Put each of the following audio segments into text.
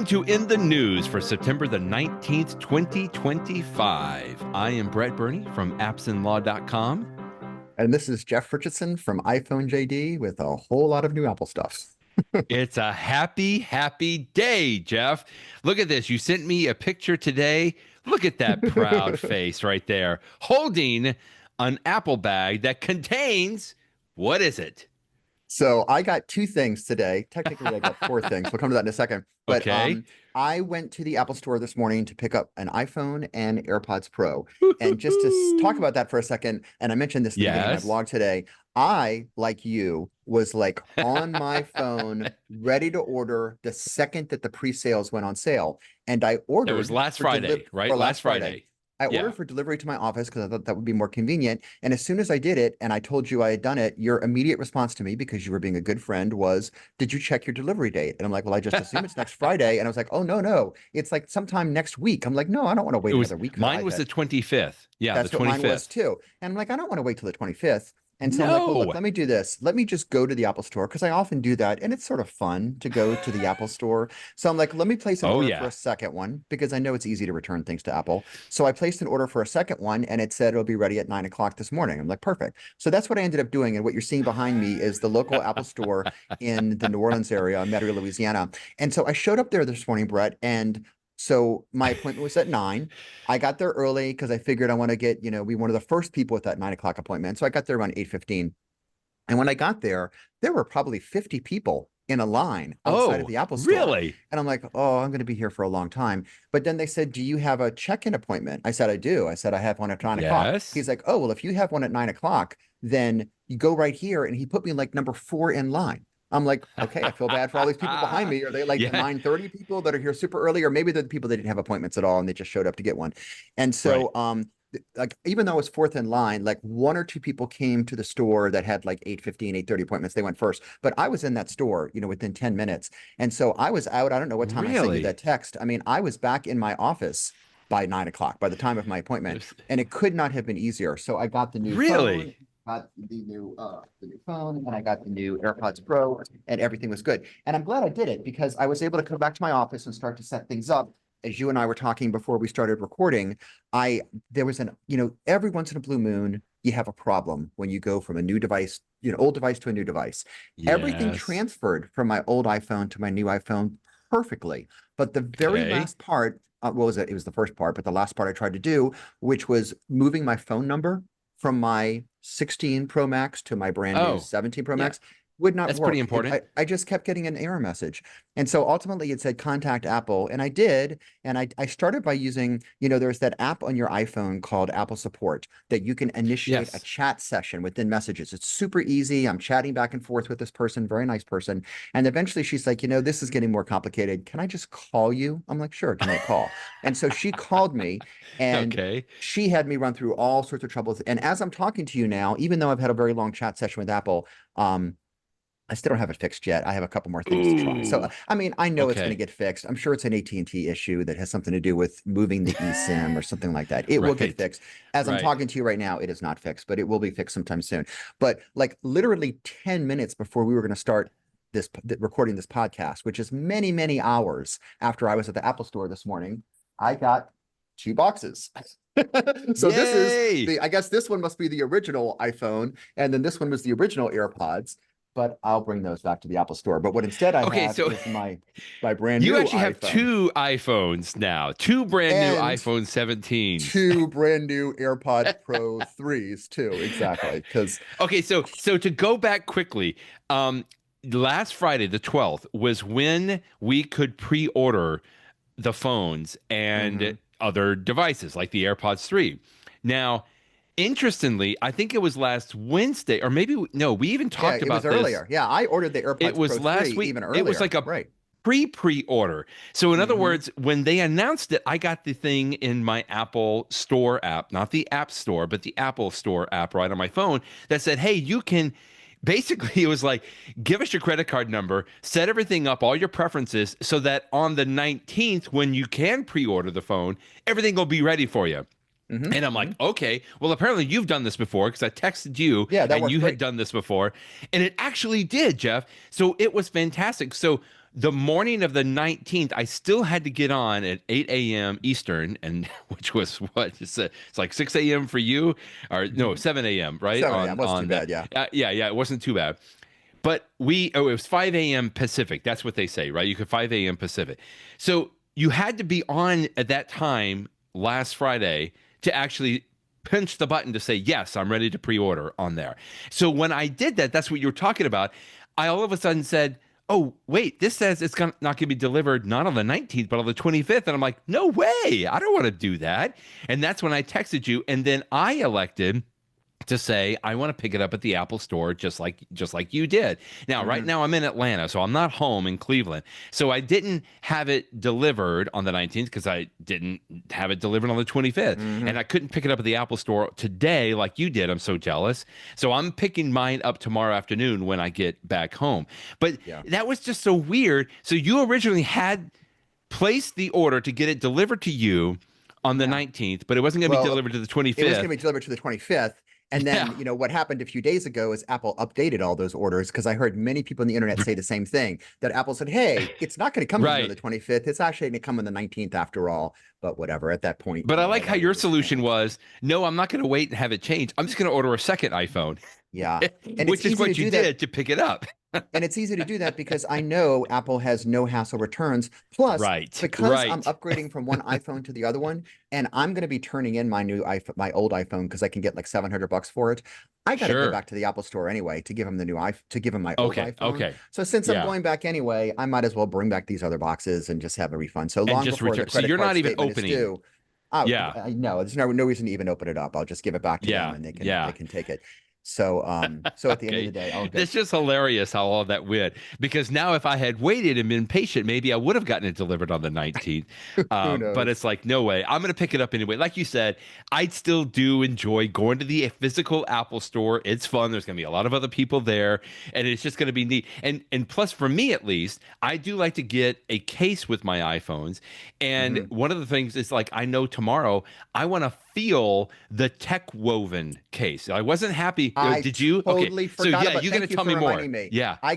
to In the News for September the 19th, 2025. I am Brett Burney from appsandlaw.com. And this is Jeff Richardson from iPhone JD with a whole lot of new Apple stuff. It's a happy, happy day, Jeff. Look at this. You sent me a picture today. Look at that proud face right there, holding an Apple bag that contains, what is it? So I got two things today. Technically, I got four things. We'll come to that in a second. But Okay. I went to the Apple Store this morning to pick up an iPhone and AirPods Pro. And just to talk about that for a second, and I mentioned this in the beginning of my blog today, I, like you, was like on my phone, ready to order the second that the pre-sales went on sale. And I ordered. It was last Friday, right? Last Friday. I ordered for delivery to my office because I thought that would be more convenient. And as soon as I did it and I told you I had done it, your immediate response to me, because you were being a good friend, was, did you check your delivery date? And I'm like, well, I just assume it's next Friday. And I was like, oh, no. It's like sometime next week. I'm like, no, I don't want to wait another week. Mine was the 25th. Yeah, that's the 25th. what mine was too. And I'm like, I don't want to wait till the 25th. And so I'm like, well, look, let me do this. Let me just go to the Apple Store because I often do that. And it's sort of fun to go to the Apple Store. So I'm like, let me place an order for a second one because I know it's easy to return things to Apple. So I placed an order for a second one and it said it'll be ready at 9 o'clock this morning. I'm like, perfect. So that's what I ended up doing. And what you're seeing behind me is the local Apple Store in the New Orleans area, Metairie, Louisiana. And so I showed up there this morning, Brett, and so my appointment was at 9. I got there early because I figured I want to get, be one of the first people with that 9 o'clock appointment. So I got there around 8:15. And when I got there were probably 50 people in a line outside of the Apple Store. Really? And I'm like, oh, I'm going to be here for a long time. But then they said, do you have a check-in appointment? I said, I do. I said, I have one at 9 o'clock. He's like, oh, well, if you have one at 9 o'clock, then you go right here. And he put me like number 4 in line. I'm like, okay, I feel bad for all these people behind me. Are they like 9:30 people that are here super early? Or maybe they're the people that didn't have appointments at all and they just showed up to get one. And so, like, even though I was fourth in line, like 1 or 2 people came to the store that had like 8:15, 8:30 appointments. They went first, but I was in that store, within 10 minutes. And so I was out. I don't know what time I sent you that text. I mean, I was back in my office by 9 o'clock by the time of my appointment, and it could not have been easier. So I got the new phone. Got the new phone, and I got the new AirPods Pro, and everything was good. And I'm glad I did it because I was able to come back to my office and start to set things up. As you and I were talking before we started recording, there was every once in a blue moon, you have a problem when you go from a new device, old device to a new device. Yes. Everything transferred from my old iPhone to my new iPhone perfectly. But the very last part, what was it? It was the first part, but the last part I tried to do, which was moving my phone number from my 16 Pro Max to my brand new 17 Pro Max would not work. That's pretty important. I just kept getting an error message. And so ultimately it said contact Apple. And I did. And I started by using, there's that app on your iPhone called Apple Support that you can initiate a chat session within messages. It's super easy. I'm chatting back and forth with this person, very nice person. And eventually she's like, this is getting more complicated. Can I just call you? I'm like, sure, give me a call. And so she called me and she had me run through all sorts of troubles. And as I'm talking to you now, even though I've had a very long chat session with Apple, I still don't have it fixed yet. I have a couple more things to try. So, I mean, I know it's going to get fixed. I'm sure it's an AT&T issue that has something to do with moving the eSIM or something like that. It will get fixed. As I'm talking to you right now, it is not fixed, but it will be fixed sometime soon. But like literally 10 minutes before we were going to start recording this podcast, which is many, many hours after I was at the Apple Store this morning, I got 2 boxes. So this is I guess this one must be the original iPhone, and then this one was the original AirPods. But I'll bring those back to the Apple Store. But what instead I have is my brand new iPhone. You actually have 2 iPhones now, 2 brand new iPhone 17s. 2 brand new AirPods Pro 3s too, exactly. So to go back quickly, last Friday, the 12th, was when we could pre-order the phones and other devices like the AirPods 3. Now, interestingly, I think it was last Wednesday, or maybe we even talked about this earlier. Yeah, I ordered the AirPods Pro 3 last week, even earlier. It was like a pre-order. So in other words, when they announced it, I got the thing in my Apple Store app, not the App Store, but the Apple Store app right on my phone that said, hey, you can. Basically, it was like, give us your credit card number, set everything up, all your preferences, so that on the 19th, when you can pre-order the phone, everything will be ready for you. And I'm like, okay, well, apparently you've done this before because I texted you and you had done this before. And it actually did, Jeff. So it was fantastic. So the morning of the 19th, I still had to get on at 8 a.m. Eastern, and which was what it's like 6 a.m. for you, or no, 7 a.m. right 7 a.m. Wasn't too bad, yeah. yeah, it wasn't too bad. But it was 5 a.m. Pacific. That's what they say, right? You could 5 a.m. Pacific. So you had to be on at that time last Friday to actually punch the button to say, yes, I'm ready to pre-order on there. So when I did that, that's what you were talking about. I all of a sudden said, oh, wait, this says it's not going to be delivered not on the 19th, but on the 25th. And I'm like, no way. I don't want to do that. And that's when I texted you. And then I elected to say I want to pick it up at the Apple Store just like you did. Now, right now I'm in Atlanta, so I'm not home in Cleveland. So I didn't have it delivered on the 19th because I didn't have it delivered on the 25th. And I couldn't pick it up at the Apple Store today like you did. I'm so jealous. So I'm picking mine up tomorrow afternoon when I get back home. But that was just so weird. So you originally had placed the order to get it delivered to you on the 19th, but it wasn't going to be delivered to the 25th. It was going to be delivered to the 25th. And then, you know, what happened a few days ago is Apple updated all those orders because I heard many people on the internet say the same thing, that Apple said, hey, it's not going to come on the 25th. It's actually going to come on the 19th after all. But whatever, at that point. But I like how your solution was, no, I'm not going to wait and have it changed. I'm just going to order a second iPhone. Yeah. And which is what you did to pick it up. And it's easy to do that because I know Apple has no hassle returns. Plus, because I'm upgrading from one iPhone to the other one, and I'm going to be turning in my new iPhone, my old iPhone, because I can get like $700 for it. I got to go back to the Apple Store anyway to give him the new iPhone, to give him my old iPhone. Okay. So since I'm going back anyway, I might as well bring back these other boxes and just have a refund. So long before the credit card you're not even opening. Due, no, there's no reason to even open it up. I'll just give it back to them and they can take it. So, so at the end of the day, it's just hilarious how all that went. Because now, if I had waited and been patient, maybe I would have gotten it delivered on the 19th. But it's like, no way. I'm going to pick it up anyway. Like you said, I still do enjoy going to the physical Apple Store. It's fun. There's going to be a lot of other people there, and it's just going to be neat. And plus, for me at least, I do like to get a case with my iPhones. And one of the things is like, I know tomorrow I want to feel the tech woven case. I wasn't happy. Did you? Totally forgot about. You're going to tell me more. Yeah, I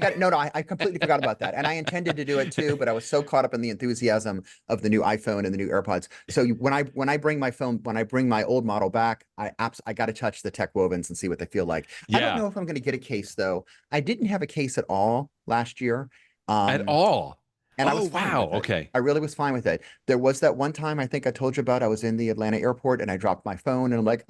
completely forgot about that, and I intended to do it too, but I was so caught up in the enthusiasm of the new iPhone and the new AirPods. So when I bring my old model back, I got to touch the tech wovens and see what they feel like. I don't know if I'm going to get a case though. I didn't have a case at all last year. At all. And I was fine with it. Okay. I really was fine with it. There was that one time I think I told you about. I was in the Atlanta airport and I dropped my phone and I'm like,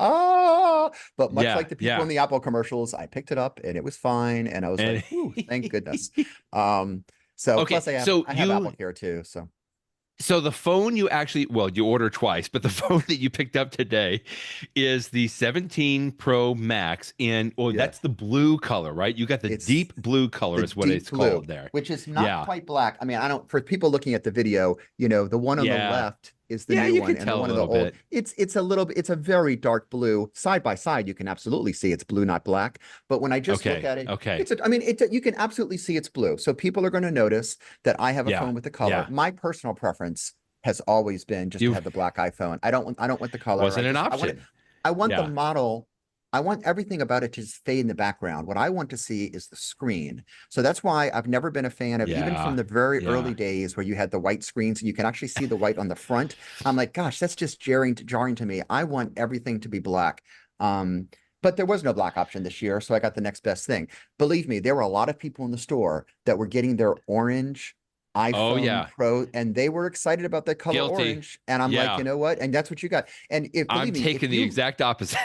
but much like the people in the Apple commercials, I picked it up and it was fine. And I was like, ooh, thank goodness. Plus I have Apple Care too. So the phone you actually, you ordered twice, but the phone that you picked up today is the 17 Pro Max. And that's the blue color, right? You got the deep blue color is what it's called there. Which is not quite black. I mean, for people looking at the video, you know, the one on the left is the new one, and the one on the old. It's a very dark blue. Side by side, you can absolutely see it's blue, not black. But when I just look at it, you can absolutely see it's blue. So people are going to notice that I have a phone with the color. Yeah. My personal preference has always been just to have the black iPhone. I don't want the color. Wasn't an option. I want the model. I want everything about it to stay in the background. What I want to see is the screen. So that's why I've never been a fan of, even from the very early days where you had the white screens and you can actually see the white on the front. I'm like, gosh, that's just jarring to me. I want everything to be black. But there was no black option this year, so I got the next best thing. Believe me, there were a lot of people in the store that were getting their orange iPhone Pro, and they were excited about that color orange. And I'm like, you know what? And that's what you got. And I'm taking the exact opposite.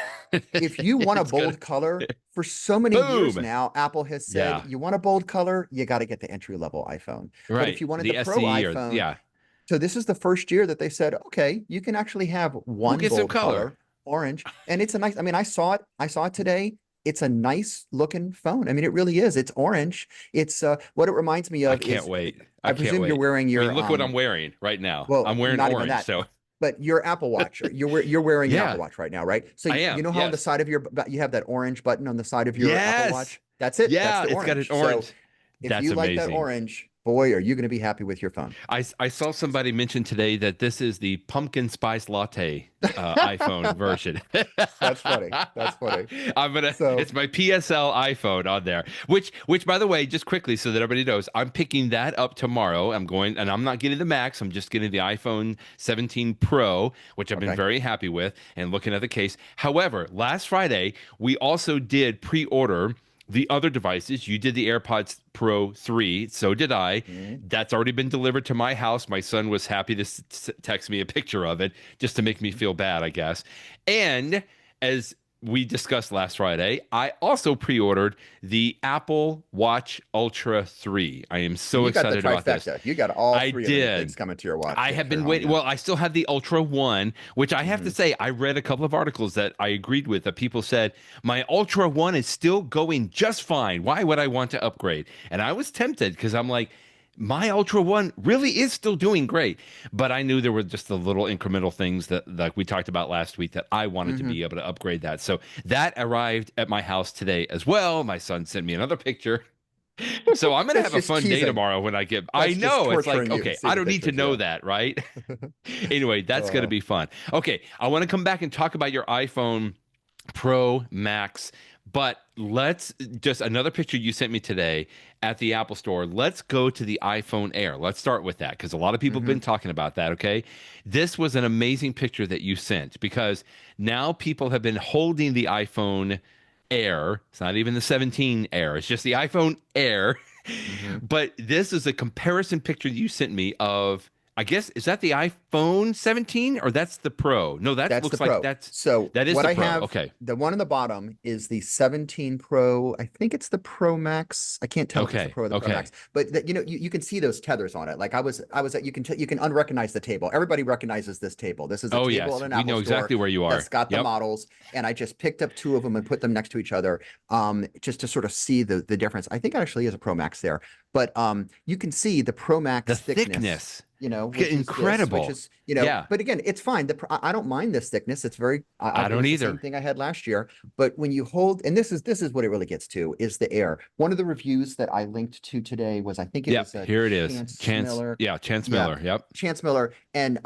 If you want a bold color, for so many years now, Apple has said, you want a bold color, you got to get the entry-level iPhone. Right. But if you wanted the Pro iPhone, so this is the first year that they said, okay, you can actually have one bold color, orange. And it's a nice, I mean, I saw it today. It's a nice looking phone. I mean, it really is. It's orange. It's what it reminds me of. I can't wait. I presume you're wearing your. Look what I'm wearing right now. Well, I'm wearing orange. But your Apple Watch, you're wearing your Apple Watch right now, right? So I am, you know how on the side of you have that orange button on the side of your Apple Watch. That's it. Yeah, that's the it's got an orange. So if you like that orange, boy, are you going to be happy with your phone. I saw somebody mention today that this is the pumpkin spice latte iPhone version. That's funny. That's funny. It's So, my PSL iPhone on there. Which by the way, just quickly so that everybody knows, I'm picking that up tomorrow. I'm going, and I'm not getting the Max. I'm just getting the iPhone 17 Pro, which I've been okay. very happy with, and looking at the case. However, last Friday we also did pre-order the other devices. You did the AirPods Pro 3, so did I. Mhm. That's already been delivered to my house. My son was happy to text me a picture of it just to make me feel bad, I guess. And as we discussed last Friday, I also pre-ordered the Apple Watch Ultra 3. I am So so you got the excited about this. trifecta. You got all I three of the new things did. coming to your watch. I Yeah, have to your been home. waiting. Yeah. Well, I still have the Ultra One, which I have to Hmm. say, I read a couple of articles that I agreed with that people said my Ultra One is still going just fine. Why would I want to upgrade? And I was tempted because I'm like, my Ultra One really is still doing great. But I knew there were just the little incremental things that, like we talked about last week, that I wanted to Hmm. be able to upgrade that. So that arrived at my house today as well. My son sent me another picture. So I'm gonna That's have a just fun day teasing. tomorrow when I get. I That's just know it's like, torturing you to okay, see I the don't need to pictures. know Yeah. that, right? Anyway, that's gonna Uh, be fun. Okay, I want to come back and talk about your iPhone Pro Max, but let's just another picture you sent me today at the Apple Store. Let's go to the iPhone Air. Let's start with that because a lot of people have hmm been talking about that. Okay, this was an amazing picture that you sent because now people have been holding the iPhone Air. It's not even the 17 Air. It's just the iPhone Air. hmm But this is a comparison picture you sent me of, I guess, is that the iPhone 17 or that's the Pro? No, that That's the looks like Pro. So that is what the I Pro. have, Okay. the one on the bottom is the 17 Pro. I think it's the Pro Max. I can't tell if it's the Okay. Pro or the Pro Okay. Max, but you can see those tethers on it. Like you can unrecognize the table. Everybody recognizes this table. This is a Oh, table at yes. an We Apple know store exactly where you are. that's got the Yep. models. And I just picked up two of them and put them next to each other, just to sort of see the difference. I think it actually is a Pro Max there, but you can see the Pro The Max thickness, thickness. which is this, which Incredible. is, Yeah. but again, it's fine. I don't mind this thickness. It's very, I it don't was the same either. thing I had last year. But when you hold, and this is what it really gets to, is the air. One of the reviews that I linked to today was, I think it was Yep. a Here it is. Chance Miller. Chance Yeah, Miller. Yep. Chance Miller. And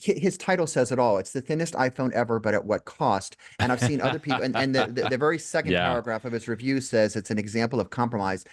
his title says it all. It's the thinnest iPhone ever, but at what cost? And I've seen other people, and the very second Yeah. paragraph of his review says it's an example of compromise.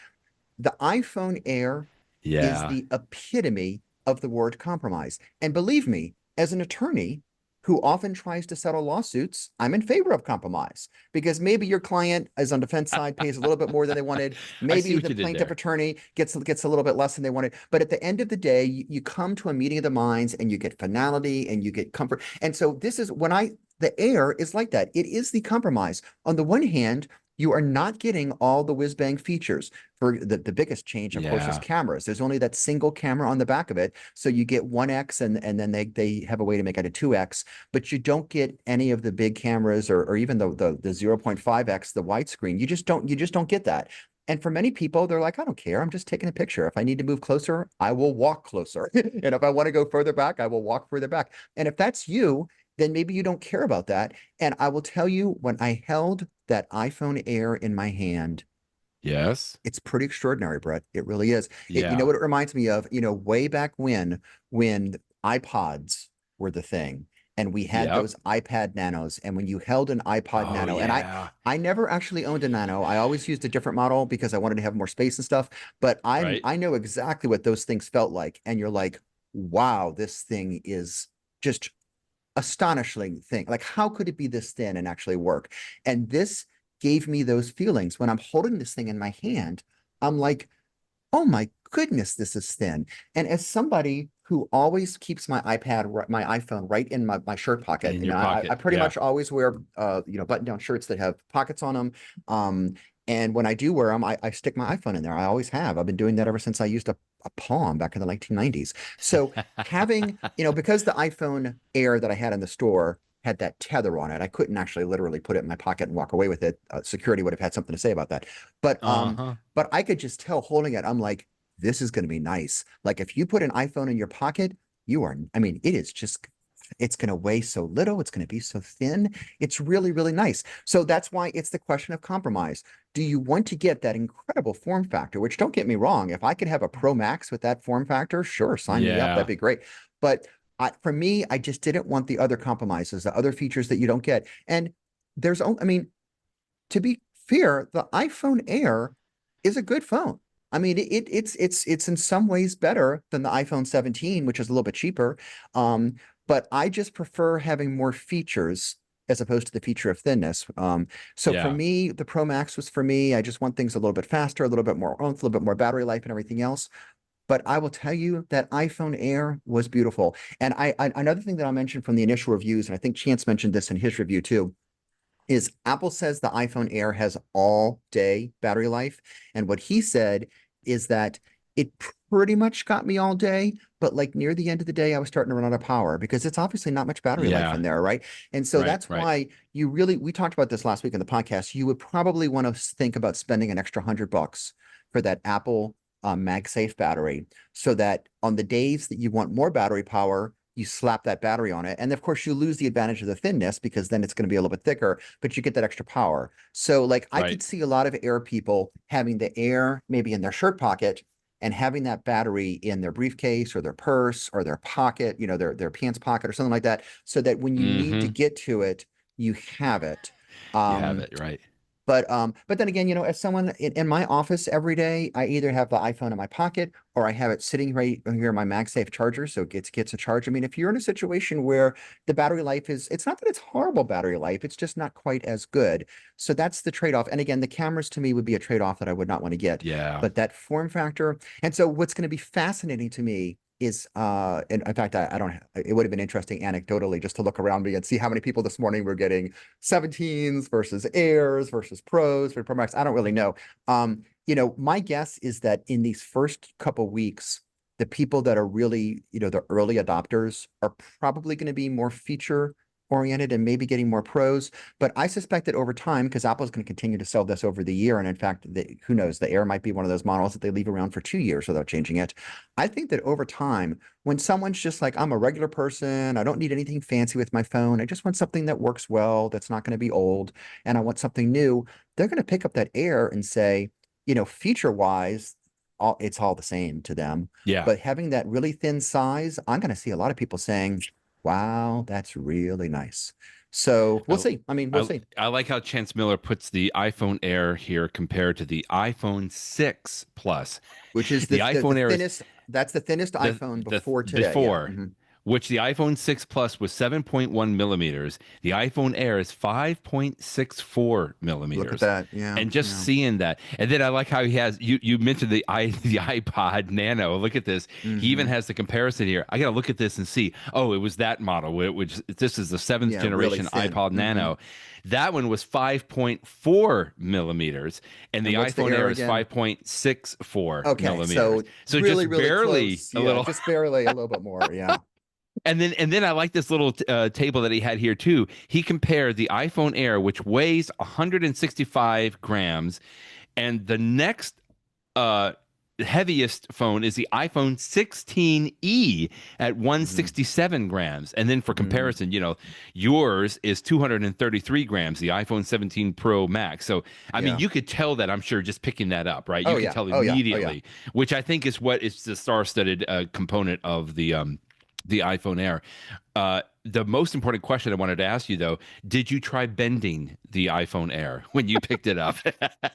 The iPhone Air is Yeah. the epitome of the word compromise. And believe me, as an attorney who often tries to settle lawsuits, I'm in favor of compromise because maybe your client is on defense side, pays a little bit more than they wanted. I see Maybe what the you did plaintiff there. attorney gets a little bit less than they wanted. But at the end of the day, you come to a meeting of the minds and you get finality and you get comfort. And so this is the Air is like that. It is the compromise. On the one hand, you are not getting all the whiz bang features. For the biggest change, of course, is Yeah. cameras. There's only that single camera on the back of it. So you get 1x and then they have a way to make it a 2x, but you don't get any of the big cameras or even the 0.5x, the widescreen. You just don't get that. And for many people, they're like, I don't care. I'm just taking a picture. If I need to move closer, I will walk closer. And if I want to go further back, I will walk further back. And if that's you, then maybe you don't care about that. And I will tell you, when I held that iPhone Air in my hand, Yes. it's pretty extraordinary, Brett. It really is. You know Yeah. what it reminds me of? Way back when iPods were the thing, and we had Yep. those iPad Nanos, and when you held an iPod Oh, Nano, and I yeah. I never actually owned a Nano. I always used a different model because I wanted to have more space and stuff. But Right. I know exactly what those things felt like, and you're like, wow, this thing is just astonishing thing. Like, how could it be this thin and actually work? And this gave me those feelings when I'm holding this thing in my hand. I'm like, oh my goodness, this is thin. And as somebody who always keeps my my iPhone right in my shirt pocket, In your I pocket. pretty Yeah. much always wear, button down shirts that have pockets on them. And when I do wear them, I stick my iPhone in there. I always have. I've been doing that ever since I used a Palm back in the 1990s. So having, because the iPhone Air that I had in the store had that tether on it, I couldn't actually literally put it in my pocket and walk away with it. Security would have had something to say about that. But Uh-huh. but I could just tell holding it, I'm like, this is going to be nice. Like if you put an iPhone in your pocket, I mean, it is just it's going to weigh so little. It's going to be so thin. It's really, really nice. So that's why it's the question of compromise. Do you want to get that incredible form factor, which don't get me wrong, if I could have a Pro Max with that form factor, sure, sign me up. That'd Yeah. be great. But for me, I just didn't want the other compromises, the other features that you don't get. And I mean, to be fair, the iPhone Air is a good phone. I mean, it's in some ways better than the iPhone 17, which is a little bit cheaper. But I just prefer having more features as opposed to the feature of thinness. So for Yeah. me, the Pro Max was for me. I just want things a little bit faster, a little bit more oomph, a little bit more battery life and everything else. But I will tell you that iPhone Air was beautiful. And another thing that I'll mention from the initial reviews, and I think Chance mentioned this in his review too, is Apple says the iPhone Air has all day battery life. And what he said is that it pretty much got me all day, but like near the end of the day, I was starting to run out of power because it's obviously not much battery life Yeah. in there, right? And so Right. that's Right. why we talked about this last week in the podcast. You would probably want to think about spending an extra $100 for that Apple MagSafe battery so that on the days that you want more battery power, you slap that battery on it. And of course, you lose the advantage of the thinness because then it's going to be a little bit thicker, but you get that extra power. So, like, I could Right. see a lot of Air people having the Air maybe in their shirt pocket and having that battery in their briefcase or their purse or their pocket, their pants pocket or something like that, so that when you need to Mm-hmm. get to it, you have it. You have Um, it. Right. but then again, as someone in my office every day, I either have the iPhone in my pocket or I have it sitting right here in my MagSafe charger, so it gets a charge. I mean, if you're in a situation where the battery life it's not that it's horrible battery life, it's just not quite as good. So that's the trade-off. And again, the cameras to me would be a trade-off that I would not want to get. Yeah. But that form factor, and so what's going to be fascinating to me is and in fact I don't it would have been interesting anecdotally just to look around me and see how many people this morning were getting 17s versus Airs versus Pros for Pro Max. I don't really know. My guess is that in these first couple weeks, the people that are really, the early adopters are probably going to be more feature oriented and maybe getting more pros. But I suspect that over time, because Apple's going to continue to sell this over the year, and in fact, who knows, the Air might be one of those models that they leave around for 2 years without changing it. I think that over time, when someone's just like, I'm a regular person, I don't need anything fancy with my phone, I just want something that works well, that's not going to be old, and I want something new, they're going to pick up that Air and say, feature wise, it's all the same to them. Yeah. But having that really thin size, I'm going to see a lot of people saying, wow, that's really nice. So we'll I, see. I mean, we'll see. I like how Chance Miller puts the iPhone Air here compared to the iPhone 6 Plus. Which is The the iPhone Air is thinnest. That's the thinnest iPhone the before today. Yeah. before, which the iPhone 6 Plus was 7.1 millimeters. The iPhone Air is 5.64 Look at millimeters. that. Yeah. And just Yeah. seeing that, and then I like how he has you mentioned the iPod Nano. Look at this. He even has the comparison here. I got to look at this and see. Oh, it was that model, which this is the seventh Yeah. Really generation thin. iPod Nano. That one was 5.4 millimeters, and the And what's the iPhone Air Air is again? 5.64 Okay. millimeters. So So really, just really barely close. a Yeah. little. Just barely a little bit more. Yeah. And then I like this little table that he had here too. He compared the iPhone Air, which weighs 165 grams, and the next uh, heaviest phone is the iPhone 16e at hmm 167 grams. And then for hmm comparison, yours is 233 grams, the iPhone 17 Pro Max. So, I mean, Yeah. you could tell that, I'm sure, just picking that up, right? You Oh, could yeah. tell Oh, yeah. Oh, yeah. immediately, which I think is what is the star-studded component of the iPhone Air. The most important question I wanted to ask you, though, did you try bending the iPhone Air when you picked it up?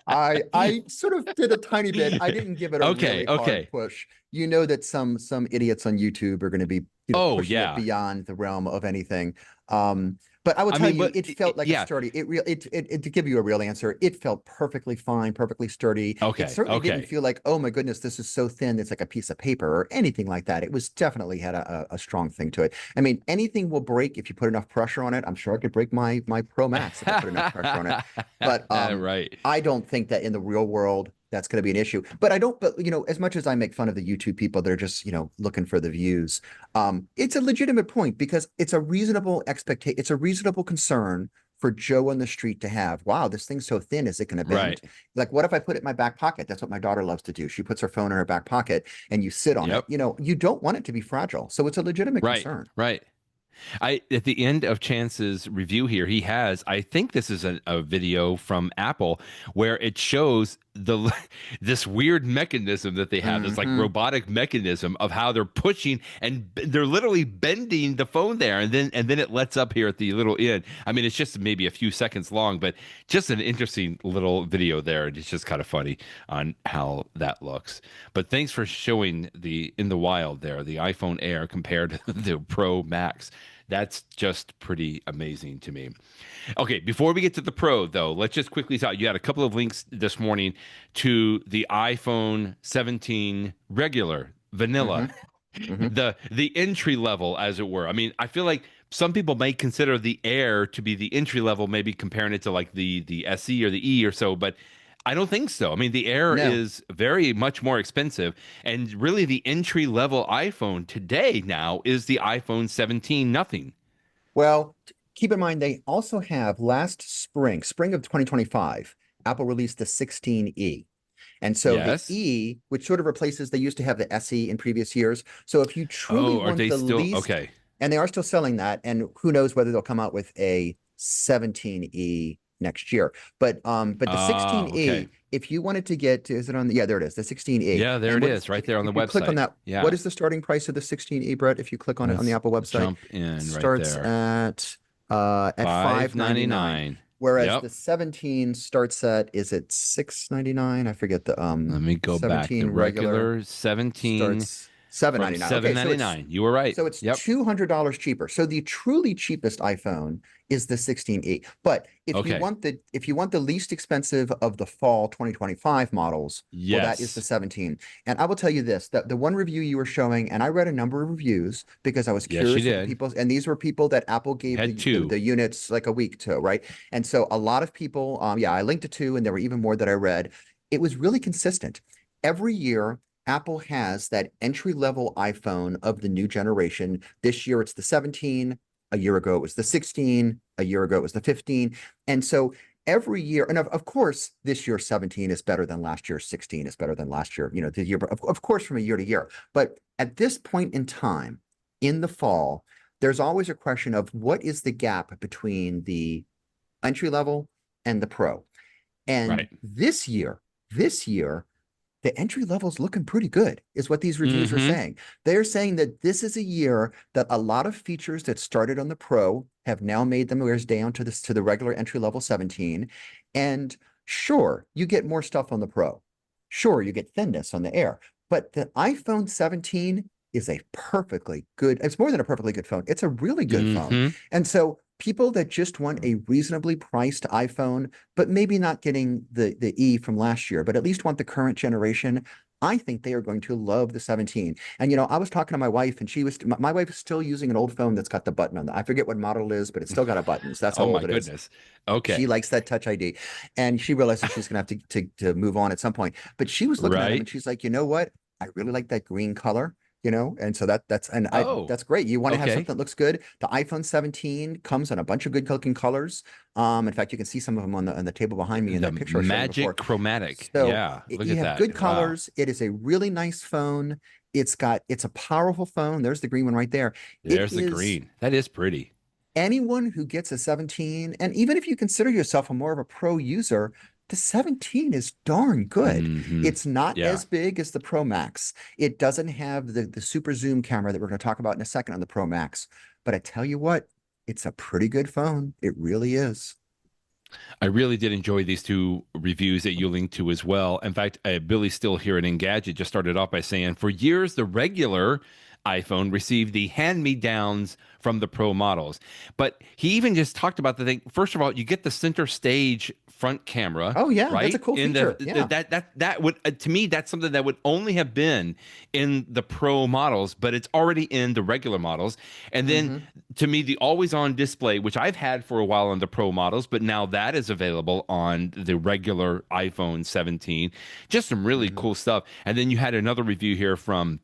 I sort of did a tiny bit. I didn't give it a Okay, really hard okay. push. You know that some idiots on YouTube are going to be, Oh, pushing it yeah. beyond the realm of anything. But I will I tell mean, you, but it felt like a yeah. sturdy. To give you a real answer, it felt perfectly fine, perfectly sturdy. It Okay, certainly didn't okay. feel like, oh my goodness, this is so thin, it's like a piece of paper or anything like that. It was definitely had a strong thing to it. I mean, anything will break if you put enough pressure on it. I'm sure I could break my Pro Max if I put enough pressure on it. But Right. I don't think that in the real world that's going to be an issue. But I don't, but as much as I make fun of the YouTube people that are just, looking for the views, it's a legitimate point because it's a reasonable expectation, it's a reasonable concern for Joe on the street to have. Wow, this thing's so thin, is it going to bend? Right. Like, what if I put it in my back pocket? That's what my daughter loves to do. She puts her phone in her back pocket and you sit on it. Yep. You don't want it to be fragile. So it's a legitimate Right. concern. Right. I at the end of Chance's review here, he has, I think this is a video from Apple where it shows the this weird mechanism that they have, this like Hmm. robotic mechanism of how they're pushing and they're literally bending the phone there, and then it lets up here at the little end. I mean, it's just maybe a few seconds long, but just an interesting little video there. And it's just kind of funny on how that looks. But thanks for showing the in the wild there, the iPhone Air compared to the Pro Max. That's just pretty amazing to me. Okay, before we get to the Pro, though, let's just quickly talk. You had a couple of links this morning to the iPhone 17 regular, vanilla, Hmm. Hmm. the entry level, as it were. I mean, I feel like some people may consider the Air to be the entry level, maybe comparing it to like the SE or the E or so, but I don't think so. I mean, the Air No. is very much more expensive, and really the entry level iPhone today now is the iPhone 17 nothing. Well, keep in mind they also have last spring of 2025, Apple released the 16E. And so the Yes. E, which sort of replaces, they used to have the SE in previous years. So if you truly Oh, are want they the still least, okay? and they are still selling that, and who knows whether they'll come out with a 17E next year. But the Okay. 16E, if you wanted to get, is it on the, yeah, there it is, the 16E. Yeah, there And it what is, is, right there on the if you click on website. that, what Yeah. is the starting price of the 16E, Brett? If you click on it on the Let's Apple website, jump in right starts there. at 599, 599. whereas Yep. the 17 starts at, is it 699? I forget the Let me go back. The 17 regular regular 17 starts from 799. Okay, so it's 799. You were right. Yep. $200 cheaper. So the truly cheapest iPhone is the 16e. But Okay. if you want the least expensive of the fall 2025 models, well, that is the Yes. 17. And I will tell you this, that the one review you were showing, and I read a number of reviews because I was Yes, you curious what the did. people, and these were people that Apple You gave had the two. units like a week to, right? And so a lot of people, yeah, I linked it to, and there were even more that I read. It was really consistent. Every year, Apple has that entry level iPhone of the new generation. This year it's the 17. A year ago it was the 16. A year ago it was the 15. And so every year, and of course, this year's 17 is better than last year's 16 is better than last year, the year, of course, from a year to year. But at this point in time, in the fall, there's always a question of what is the gap between the entry level and the Pro. And Right. this year, the entry level is looking pretty good, is what these reviews are Mm-hmm. saying. They're saying that this is a year that a lot of features that started on the Pro have now made them theirs down to this to the regular entry level 17. And sure, you get more stuff on the Pro. Sure, you get thinness on the Air, but the iPhone 17 is a perfectly good, it's more than a perfectly good phone. It's a really good phone. Mm-hmm. And so people that just want a reasonably priced iPhone, but maybe not getting the E from last year, but at least want the current generation, I think they are going to love the 17. And I was talking to my wife, and my wife is still using an old phone that's got the button on it. I forget what model it is, but it's still got a button. So that's how Oh old my it is. goodness. Okay. She likes that Touch ID, and she realizes she's gonna have to move on at some point. But she was looking at him, Right. and she's like, you know what? I really like that green color. And so Oh, that's great. You want to have okay. something that looks good. The iPhone 17 comes in a bunch of good looking colors. In fact, you can see some of them on the table behind me in The that picture I showed you before. magic chromatic. So Yeah. Look you at have that. good Wow. colors. It is a really nice phone. It's a powerful phone. There's the green one right there. It There's the is green. That is pretty. anyone who gets a 17, and even if you consider yourself a more of a pro user, the 17 is darn good. Mm-hmm. It's not Yeah. as big as the Pro Max. It doesn't have the super zoom camera that we're going to talk about in a second on the Pro Max. But I tell you what, it's a pretty good phone. It really is. I really did enjoy these two reviews that you linked to as well. In fact, Billy Steele here at Engadget just started off by saying, for years, the regular iPhone received the hand-me-downs from the Pro models. But he even just talked about the thing. First of all, you get the center stage front camera, Oh yeah, that's a right? cool In feature. the Yeah. that would to me that's something that would only have been in the Pro models, but it's already in the regular models. And then Hmm. to me, the always on display, which I've had for a while on the Pro models, but now that is available on the regular iPhone 17. Just some really Hmm. cool stuff. And then you had another review here from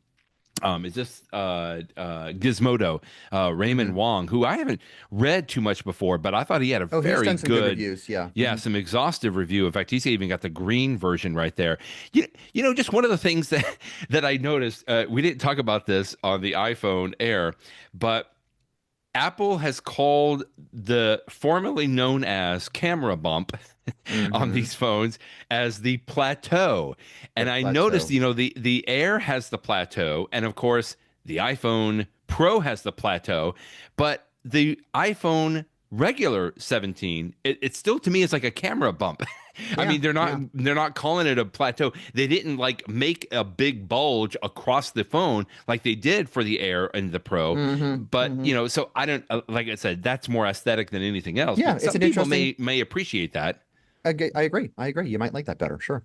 is this Gizmodo, Raymond Hmm. Wong, who I haven't read too much before, but I thought he had a Oh, he's very done some good good, reviews. Yeah. yeah, Hmm. some exhaustive review. In fact, he's even got the green version right there. Just one of the things that I noticed, we didn't talk about this on the iPhone Air, but Apple has called the formerly known as camera bump on Mm-hmm. these phones as the plateau. The And I noticed, plateau. the Air has the plateau, and of course, the iPhone Pro has the plateau, but the iPhone regular 17, it still to me is like a camera bump. I Yeah, mean, they're not yeah. they're not calling it a plateau. They didn't like make a big bulge across the phone like they did for the Air and the Pro. Mm-hmm. But, Mm-hmm. so I don't like I said, that's more aesthetic than anything else. Yeah, But it's some an people interesting. may appreciate that. I agree. I agree. You might like that better. Sure.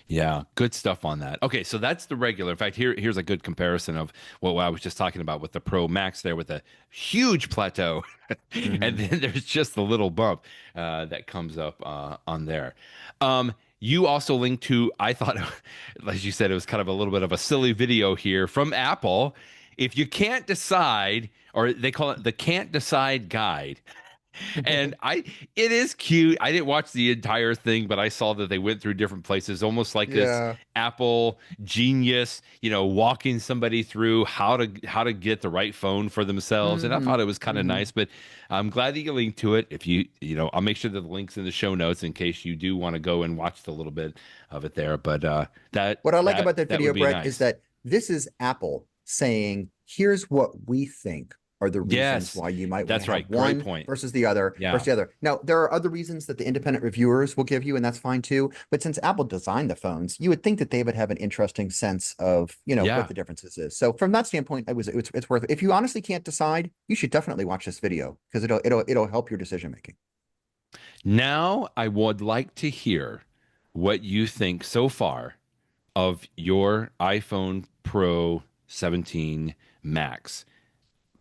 Yeah, good stuff on that. Okay, so that's the regular. In fact, here's a good comparison of what I was just talking about with the Pro Max there with a huge plateau, and Mm-hmm. then there's just the little bump that comes up on there. You also linked to, I thought, as you said, it was kind of a little bit of a silly video here from Apple. If you can't decide, or they call it the can't decide guide. And it is cute. I didn't watch the entire thing, but I saw that they went through different places, almost like this Yeah. Apple genius, walking somebody through how to get the right phone for themselves. And I Mm-hmm. thought it was kind of Mm-hmm. nice, but I'm glad that you linked to it. If I'll make sure that the link's in the show notes in case you do want to go and watch the little bit of it there. But that What I like that about that that would video, be Brett, is nice. that this is Apple saying, here's what we think are the reasons Yes, why you might want to that's have right. Great one point. versus the other Yeah. versus the other. Now, there are other reasons that the independent reviewers will give you, and that's fine too. But since Apple designed the phones, you would think that they would have an interesting sense of, what Yeah. the differences is. So from that standpoint, it's worth it. If you honestly can't decide, you should definitely watch this video because it'll help your decision making. Now, I would like to hear what you think so far of your iPhone Pro 17 Max,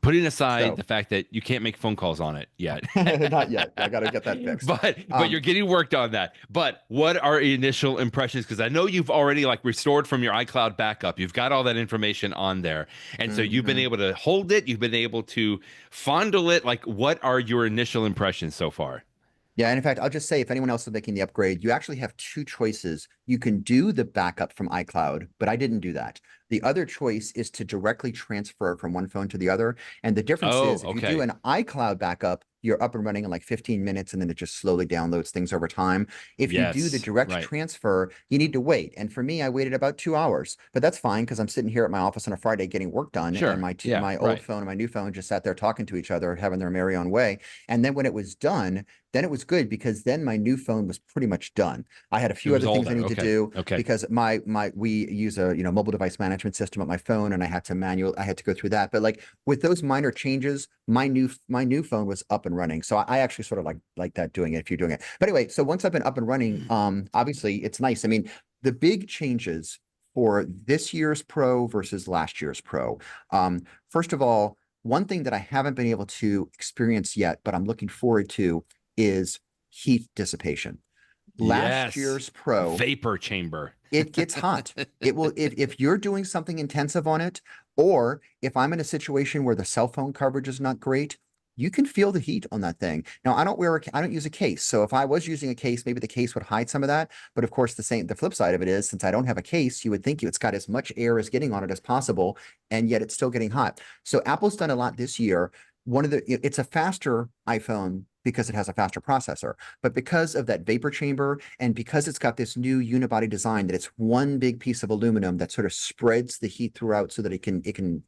putting aside So the fact that you can't make phone calls on it yet. not yet. I got to get that fixed. But you're getting worked on that. But what are initial impressions? Because I know you've already like restored from your iCloud backup. You've got all that information on there. And so you've been Mhm. able to hold it, you've been able to fondle it. Like, what are your initial impressions so far? Yeah, and in fact, I'll just say if anyone else is making the upgrade, you actually have two choices. You can do the backup from iCloud, but I didn't do that. The other choice is to directly transfer from one phone to the other. And the difference Oh, is if you do okay. an iCloud backup, you're up and running in like 15 minutes and then it just slowly downloads things over time. If you do the Yes, direct right. transfer, you need to wait. And for me, I waited about 2 hours, but that's fine because I'm sitting here at my office on a Friday getting work done, and Sure. Yeah, my old right. phone and my new phone just sat there talking to each other, having their merry own way. And then when it was done, then it was good because then my new phone was pretty much done. I had a It few was other all things I there. need to Okay. do Okay. because we use a mobile device management system at my phone, and I had to go through that. But like with those minor changes, my new phone was up and running. So I actually sort of like that doing it if you're doing it. But anyway, so once I've been up and running, obviously it's nice. I mean, the big changes for this year's Pro versus last year's Pro. First of all, one thing that I haven't been able to experience yet, but I'm looking forward to is heat dissipation. Last Yes. year's Pro, Vapor chamber. it gets hot. It will, if you're doing something intensive on it, or if I'm in a situation where the cell phone coverage is not great, you can feel the heat on that thing. Now, I don't use a case. So if I was using a case, maybe the case would hide some of that. But of course, the flip side of it is, since I don't have a case, you would think it's got as much air as getting on it as possible, and yet it's still getting hot. So Apple's done a lot this year. It's a faster iPhone because it has a faster processor, but because of that vapor chamber and because it's got this new unibody design that it's one big piece of aluminum that sort of spreads the heat throughout so that it can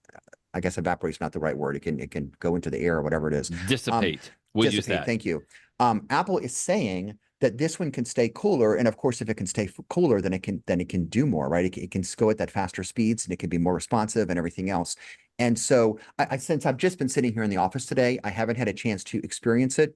I guess evaporate is not the right word. It can go into the air or whatever it is. Um, Dissipate. We'll use dissipate. that. Thank you. Apple is saying that this one can stay cooler, and of course, if it can stay cooler, then it can do more, right? It can go at that faster speeds, and it can be more responsive and everything else. And so, since I've just been sitting here in the office today, I haven't had a chance to experience it.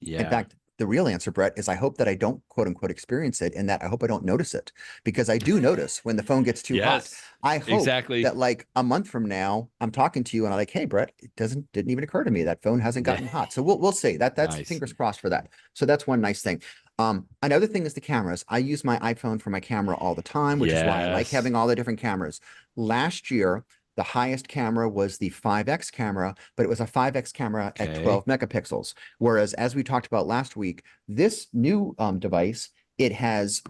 In Yeah. fact, the real answer, Brett, is I hope that I don't quote unquote experience it, and that I hope I don't notice it, because I do notice when the phone gets too hot. Yes. I hope Exactly. that like a month from now, I'm talking to you and I'm like, hey, Brett, didn't even occur to me that phone hasn't Yeah. gotten hot. So we'll see. That's Nice. fingers crossed for that. So that's one nice thing. Another thing is the cameras. I use my iPhone for my camera all the time, which is why I like Yes. having all the different cameras. Last year, the highest camera was the 5X camera, but it was a 5X camera at Okay. 12 megapixels. Whereas, as we talked about last week, this new device, it has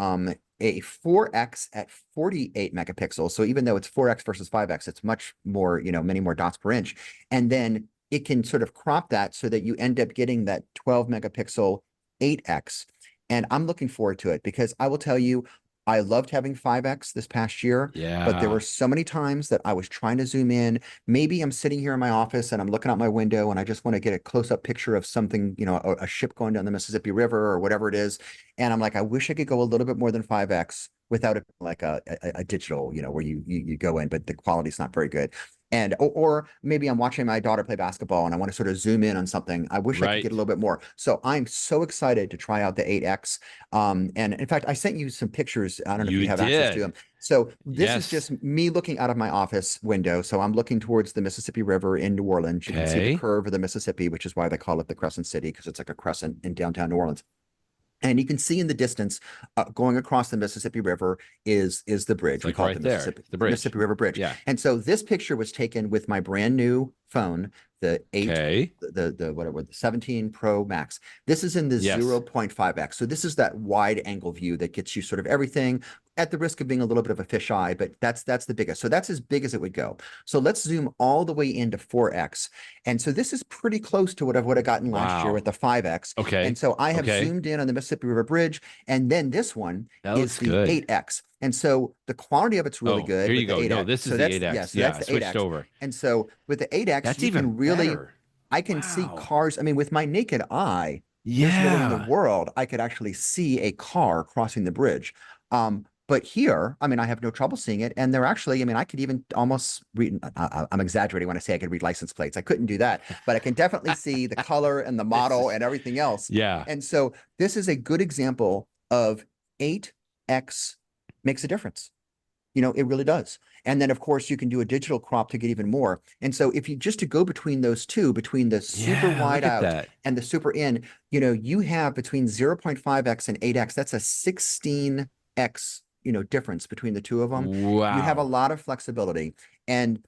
a 4X at 48 megapixels. So even though it's 4X versus 5X, it's much more, many more dots per inch. And then it can sort of crop that so that you end up getting that 12 megapixel 8x. And I'm looking forward to it because I will tell you, I loved having 5x this past year, but there were Yeah. so many times that I was trying to zoom in. Maybe I'm sitting here in my office and I'm looking out my window and I just want to get a close-up picture of something, a ship going down the Mississippi River or whatever it is. And I'm like, I wish I could go a little bit more than 5x without it like a digital, where you go in, but the quality's not very good. And or maybe I'm watching my daughter play basketball and I want to sort of zoom in on something. I wish I could get a Right. little bit more. So I'm so excited to try out the 8X. And in fact, I sent you some pictures. I don't know if You you have access to them. did. So this is Yes. just me looking out of my office window. So I'm looking towards the Mississippi River in New Orleans. You can see the Okay. curve of the Mississippi, which is why they call it the Crescent City, because it's like a crescent in downtown New Orleans. And you can see in the distance, going across the Mississippi River is the It's bridge. We like call it right there, the the bridge. Mississippi River Bridge. Yeah. And so this picture was taken with my brand new phone, the 8, Okay. the whatever, the 17 Pro Max. This is in the Yes. 0.5x. So this is that wide angle view that gets you sort of everything, at the risk of being a little bit of a fisheye, but that's the biggest. So that's as big as it would go. So let's zoom all the way into 4x. And so this is pretty close to what I would have gotten last year with Wow. the 5x. And Okay. so I have Okay. zoomed in on the Mississippi River Bridge, and then this one That is looks the good. 8x. And so the quality of it's really Oh, good here with you the go. No, 8x. this is So the that's, yeah, 8X. so Yeah, that's I the switched 8x. over. And so with the 8x, That's you even can really, better. I can see Wow. cars. I mean, with my naked eye, there's no way in the Yeah. world I could actually see a car crossing the bridge. But here, I mean, I have no trouble seeing it. And they're actually, I mean, I could even almost read, I'm exaggerating when I say I could read license plates. I couldn't do that, but I can definitely see the color and the This model is and everything else. yeah. And so this is a good example of 8x makes a difference. It really does. And then, of course, you can do a digital crop to get even more. And so if you just to go between those two, between the super Yeah, wide look at out that. and the super in, you have between 0.5x and 8x, that's a 16x, difference between the two of them. You have a Wow. lot of flexibility. And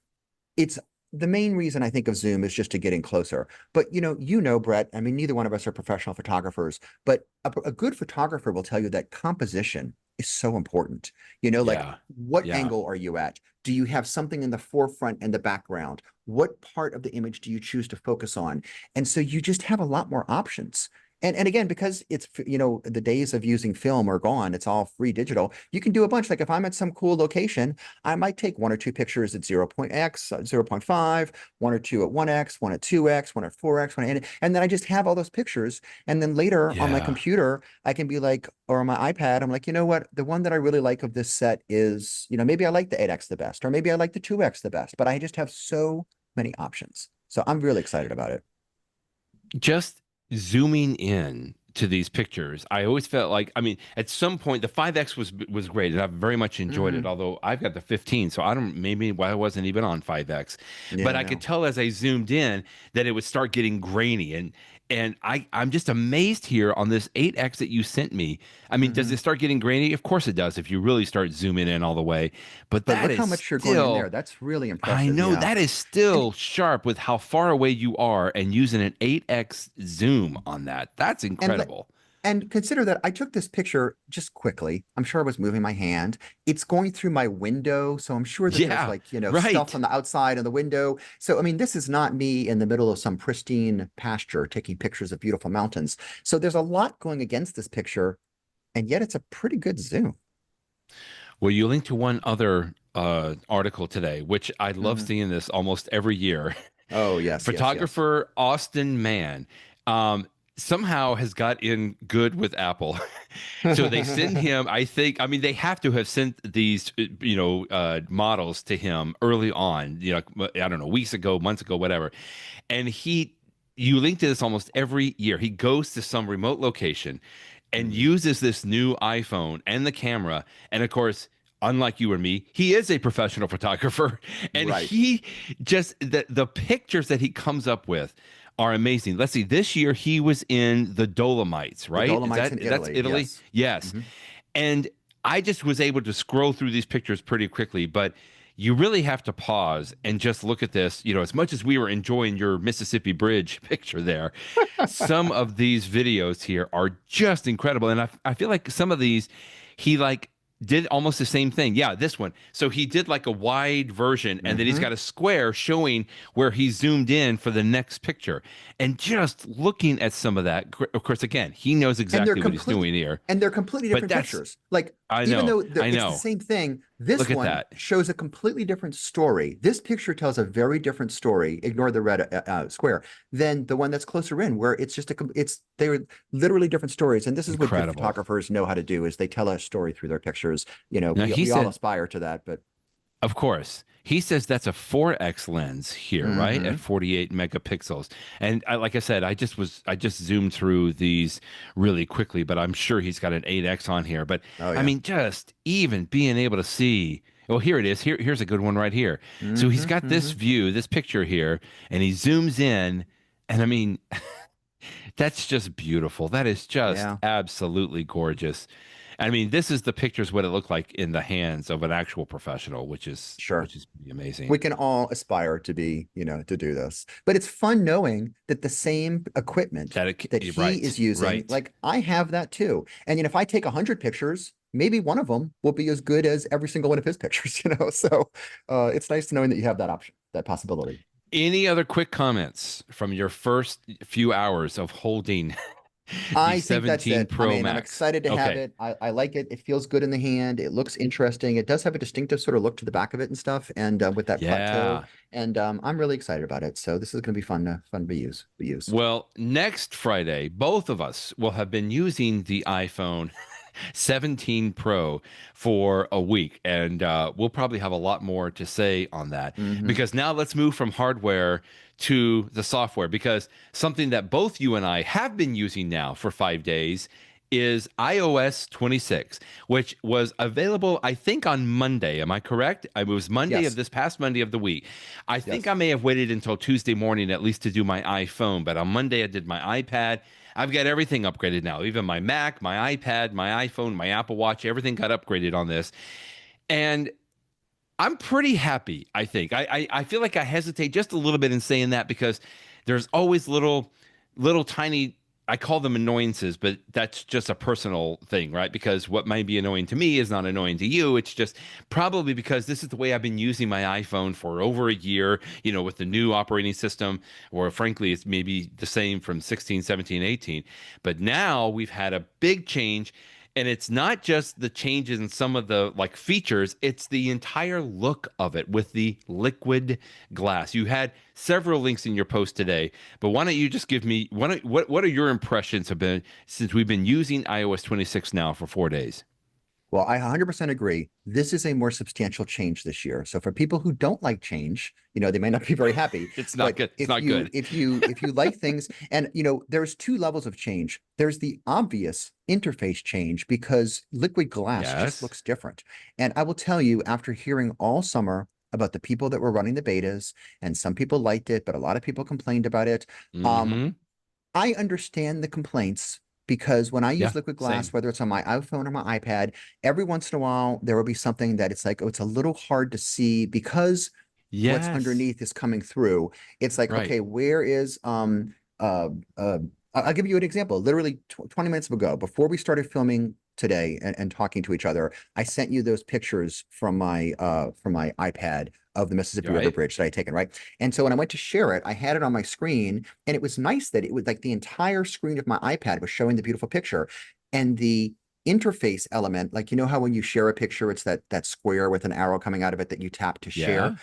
it's the main reason I think of Zoom is just to getting closer. But Brett, I mean, neither one of us are professional photographers, but a good photographer will tell you that composition is so important. Like Yeah. what Yeah. angle are you at? Do you have something in the forefront and the background? What part of the image do you choose to focus on? And so you just have a lot more options. And again, because it's, the days of using film are gone, it's all free digital. You can do a bunch. Like if I'm at some cool location, I might take one or two pictures at 0.x, 0.5, one or two at 1x, one at 2x, one at 4x, and then I just have all those pictures. And then later on my Yeah. computer, I can be like, or on my iPad, I'm like, you know what? The one that I really like of this set is, maybe I like the 8x the best, or maybe I like the 2x the best, but I just have so many options. So I'm really excited about it. Just zooming in to these pictures, I always felt like, I mean, at some point the 5X was great and I very much enjoyed it, Hmm. although I've got the 15, so I don't maybe why I wasn't even on 5X. Yeah, But I I could know. tell as I zoomed in that it would start getting grainy and I'm just amazed here on this 8X that you sent me. I mean, does Hmm. it start getting grainy? Of course it does if you really start zooming in all the way. But But that look is how much you're going in there. still That's really I impressive. know Yeah. that is And still sharp with how far away you are and using an 8x zoom on that. That's and incredible. and consider that I took this picture just quickly. I'm sure I was moving my hand. It's going through my window, so I'm sure that there's Yeah, like, stuff right. on the outside of the window. So I mean, this is not me in the middle of some pristine pasture taking pictures of beautiful mountains. So there's a lot going against this picture, and yet it's a pretty good zoom. Well, you linked to one other article today, which I love Mhm. seeing this almost every year. Oh, yes, yes, yes. Photographer Austin Mann somehow has got in good with Apple. So they send him, I think, I mean, they have to have sent these, models to him early on, I don't know, weeks ago, months ago, whatever. And you link to this almost every year. He goes to some remote location and Mhm. uses this new iPhone and the camera. And of course, unlike you or me, he is a professional photographer. And Right. he just, the pictures that he comes up with are amazing. Let's see, this year he was in the Dolomites, The right? Dolomites in That's Italy. Italy? Yes. Yes. Hmm. And I just was able to scroll through these pictures pretty quickly, but you really have to pause and just look at this. As much as we were enjoying your Mississippi Bridge picture there, some of these videos here are just incredible. And I feel like some of these, he like did almost the same thing. Yeah, this one. So he did like a wide version, and then he's Mm-hmm. got a square showing where he zoomed in for the next picture. And just looking at some of that, of course, again, he knows and they're exactly what he's completely doing here. and they're completely But different that's, pictures. Like I even know, though I it's the know. same thing, this Look at one that. shows a completely different story. This picture tells a very different story. Ignore the red square than the one that's closer in, where it's just it's they're literally different stories. And this is what good Incredible. photographers know how to do: is they tell a story through their pictures. You know, Now he we all said, aspire to that, but of course. He says that's a 4x lens here, right? At mm-hmm. 48 megapixels. And like I said, I just zoomed through these really quickly, but I'm sure he's got an 8x on here. But Oh I yeah. mean, just even being able to see, well, here it is. Here's a good one right here. So he's Mm-hmm. got this Mm-hmm. view, this picture here, and he zooms in. And I mean, that's just beautiful. That is just Yeah. absolutely gorgeous. I mean, this is the pictures what it looked like in the hands of an actual professional, Sure. which is pretty amazing. We can all aspire to be, to do this. But it's fun knowing that the same equipment that he is Right, using, right. like I have that too. And if I take 100 pictures, maybe one of them will be as good as every single one of his pictures, So it's nice knowing that you have that option, that possibility. Any other quick comments from your first few hours of holding the I think that's 17 it. I Pro mean, I'm Max? excited to have Okay. it. I like it. It feels good in the hand. It looks interesting. It does have a distinctive sort of look to the back of it and stuff, and with that plateau. Yeah. And I'm really excited about it. So this is going to be fun to use. Well, next Friday, both of us will have been using the iPhone 17 Pro for a week, and we'll probably have a lot more to say on that. Hmm. Because now let's move from hardware to the software, because something that both you and I have been using now for 5 days is iOS 26, which was available, I think, on Monday. Am I correct? It was Monday of Yes. this past Monday of the week. I think I Yes. may have waited until Tuesday morning at least to do my iPhone, but on Monday I did my iPad. I've got everything upgraded now, even my Mac, my iPad, my iPhone, my Apple Watch, everything got upgraded on this. And I'm pretty happy, I think. I feel like I hesitate just a little bit in saying that because there's always little tiny, I call them annoyances, but that's just a personal thing, right? Because what might be annoying to me is not annoying to you. It's just probably because this is the way I've been using my iPhone for over a year, with the new operating system, or frankly, it's maybe the same from 16, 17, 18. But now we've had a big change, and it's not just the changes in some of the like features, it's the entire look of it with the liquid glass. You had several links in your post today, but why don't you just give me what are your impressions have been since we've been using iOS 26 now for 4 days? Well, I 100% agree. This is a more substantial change this year. So for people who don't like change, they may not be very happy. It's not But good. It's if not you good. if you if you like things, and there's two levels of change. There's the obvious interface change because liquid glass just Yes. looks different. And I will tell you, after hearing all summer about the people that were running the betas, and some people liked it, but a lot of people complained about it. Um, Mm-hmm. I understand the complaints because when I Yeah. use liquid glass, Same. whether it's on my iPhone or my iPad, every once in a while there will be something that it's like, oh, it's a little hard to see because what's Yes. underneath is coming through. It's like, Right. okay, where is uh uh I'll give you an example. Literally 20 minutes ago, before we started filming today and talking to each other, I sent you those pictures from my iPad of the Mississippi River Right. Bridge that I had taken, right? And so when I went to share it, I had it on my screen, and it was nice that it was like the entire screen of my iPad was showing the beautiful picture. And the interface element, like how when you share a picture, it's that square with an arrow coming out of it that you tap to share. Yeah.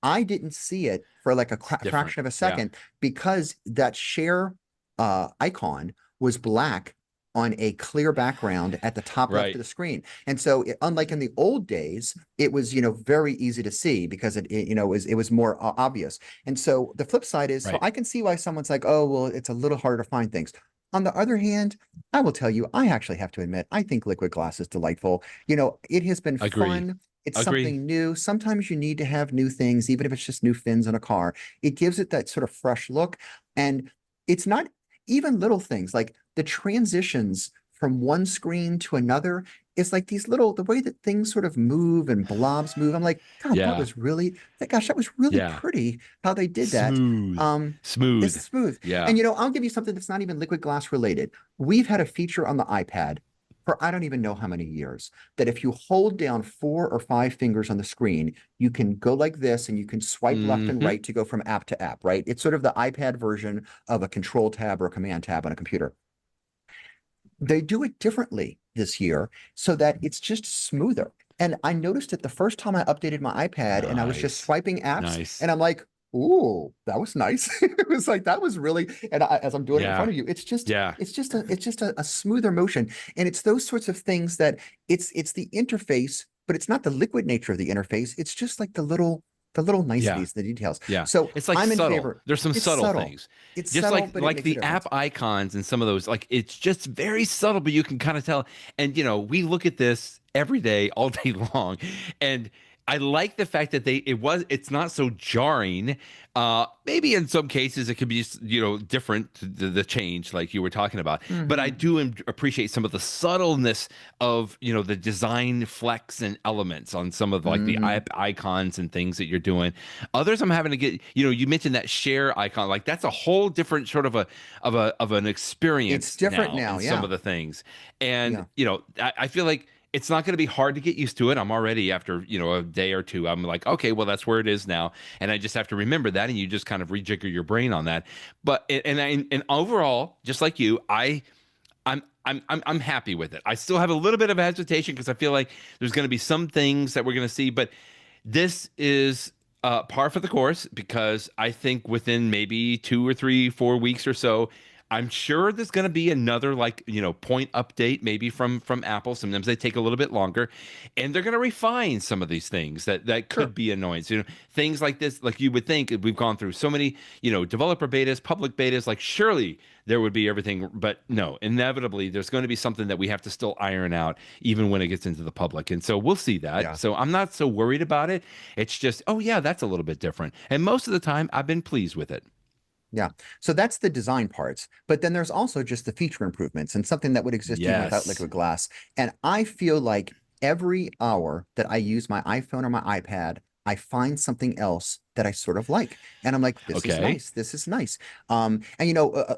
I didn't see it for like a It's different. fraction of a Yeah. second because that share icon was black on a clear background at the top left of Right. the screen. And so unlike in the old days, it was, very easy to see because it was more obvious. And so the flip side is, so Right. I can see why someone's like, oh, well, it's a little harder to find things. On the other hand, I will tell you, I actually have to admit, I think liquid glass is delightful. It has been Agree. fun. It's Agree. something new. Sometimes you need to have new things, even if it's just new fins in a car. It gives it that sort of fresh look. And it's not even little things like the transitions from one screen to another. It's like the way that things sort of move and blobs move. I'm like, God, Yeah. that was really Yeah. pretty how they did that. Smooth. Um, it's Smooth. smooth. Yeah. And I'll give you something that's not even liquid glass related. We've had a feature on the iPad for I don't even know how many years, that if you hold down 4 or 5 fingers on the screen, you can go like this and you can swipe left and Mm-hmm. right to go from app to app, right? It's sort of the iPad version of a control tab or a command tab on a computer. They do it differently this year so that it's just smoother. And I noticed it the first time I updated my iPad and I was just Nice. swiping apps Nice. and I'm like, ooh, that was nice. It was like that was really, and as I'm doing it in Yeah. front of you, Yeah. it's just a smoother motion. And it's those sorts of things that it's the interface, but it's not the liquid nature of the interface. It's just like the little Yeah. niceties, the details. Yeah. So It's like I'm in subtle. favor. There's some It's subtle subtle. things. It's Just subtle, like but it like makes a the app difference. icons and some of those, like it's just very subtle, but you can kind of tell. And we look at this every day, all day long. And I like the fact that it's not so jarring. Maybe in some cases it could be, different, the change like you were talking about. But I Mhm. do appreciate some of the subtleness of, the design flex and elements on some of like the Mhm. icons and things that you're doing. Others I'm having to get, you mentioned that share icon, like that's a whole different sort of an It's experience different now in now. some Yeah. of the things. And, Yeah. I feel like it's not going to be hard to get used to it. I'm already after, a day or two, I'm like, okay, well, that's where it is now. And I just have to remember that. And you just kind of rejigger your brain on that. But, and overall, just like you, I'm happy with it. I still have a little bit of hesitation because I feel like there's going to be some things that we're going to see, but this is par for the course because I think within maybe 2 or 3, 4 weeks or so, I'm sure there's going to be another like point update maybe from Apple. Sometimes they take a little bit longer, and they're going to refine some of these things that could Sure. be annoying. So, things like this, like you would think, we've gone through so many developer betas, public betas. Like surely there would be everything, but no, inevitably there's going to be something that we have to still iron out even when it gets into the public. And so we'll see that. Yeah. So I'm not so worried about it. It's just, oh yeah, that's a little bit different. And most of the time I've been pleased with it. Yeah. So that's the design parts. But then there's also just the feature improvements and something that would exist even without Yes. liquid glass. And I feel like every hour that I use my iPhone or my iPad, I find something else that I sort of like. And I'm like, this is Okay. nice. This is nice. And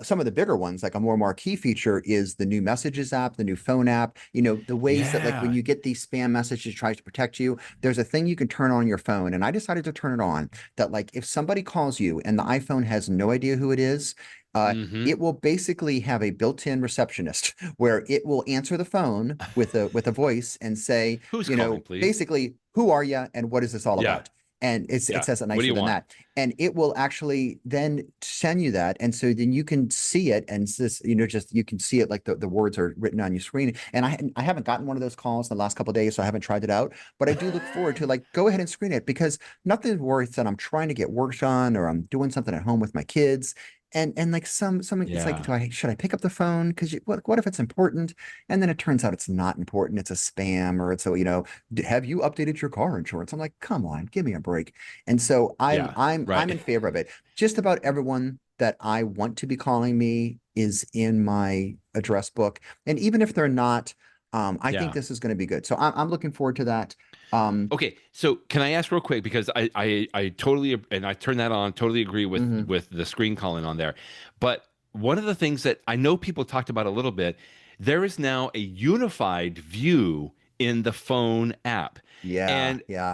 some of the bigger ones, like a more marquee feature is the new messages app, the new phone app, the ways that like when Yeah. you get these spam messages, it tries to protect you. There's a thing you can turn on your phone. And I decided to turn it on that like if somebody calls you and the iPhone has no idea who it is, Mm-hmm. it will basically have a built-in receptionist where it will answer the phone with a voice and say, Who's calling, please? basically, who are you and what is this all Yeah. about? And it Yeah. says it What do nicer you than want? that. And it will actually then send you that. And so then you can see it and this, just you can see it like the words are written on your screen. And I haven't gotten one of those calls in the last couple of days, so I haven't tried it out. But I do look forward to like go ahead and screen it because nothing worse than I'm trying to get work done or I'm doing something at home with my kids. And like something it's like Yeah. should I pick up the phone because what if it's important and then it turns out it's not important, it's a spam or it's a have you updated your car insurance? I'm like, come on, give me a break. And so I'm Yeah. I'm I'm Right. in favor of it. Just about everyone that I want to be calling me is in my address book. And even if they're not, I think Yeah. this is going to be good. So I'm looking forward to that. Um, Okay, so can I ask real quick because I totally and I turn that on, totally agree with mhm. the screen calling on there. But one of the things that I know people talked about a little bit, there is now a unified view in the phone app. Yeah, And yeah.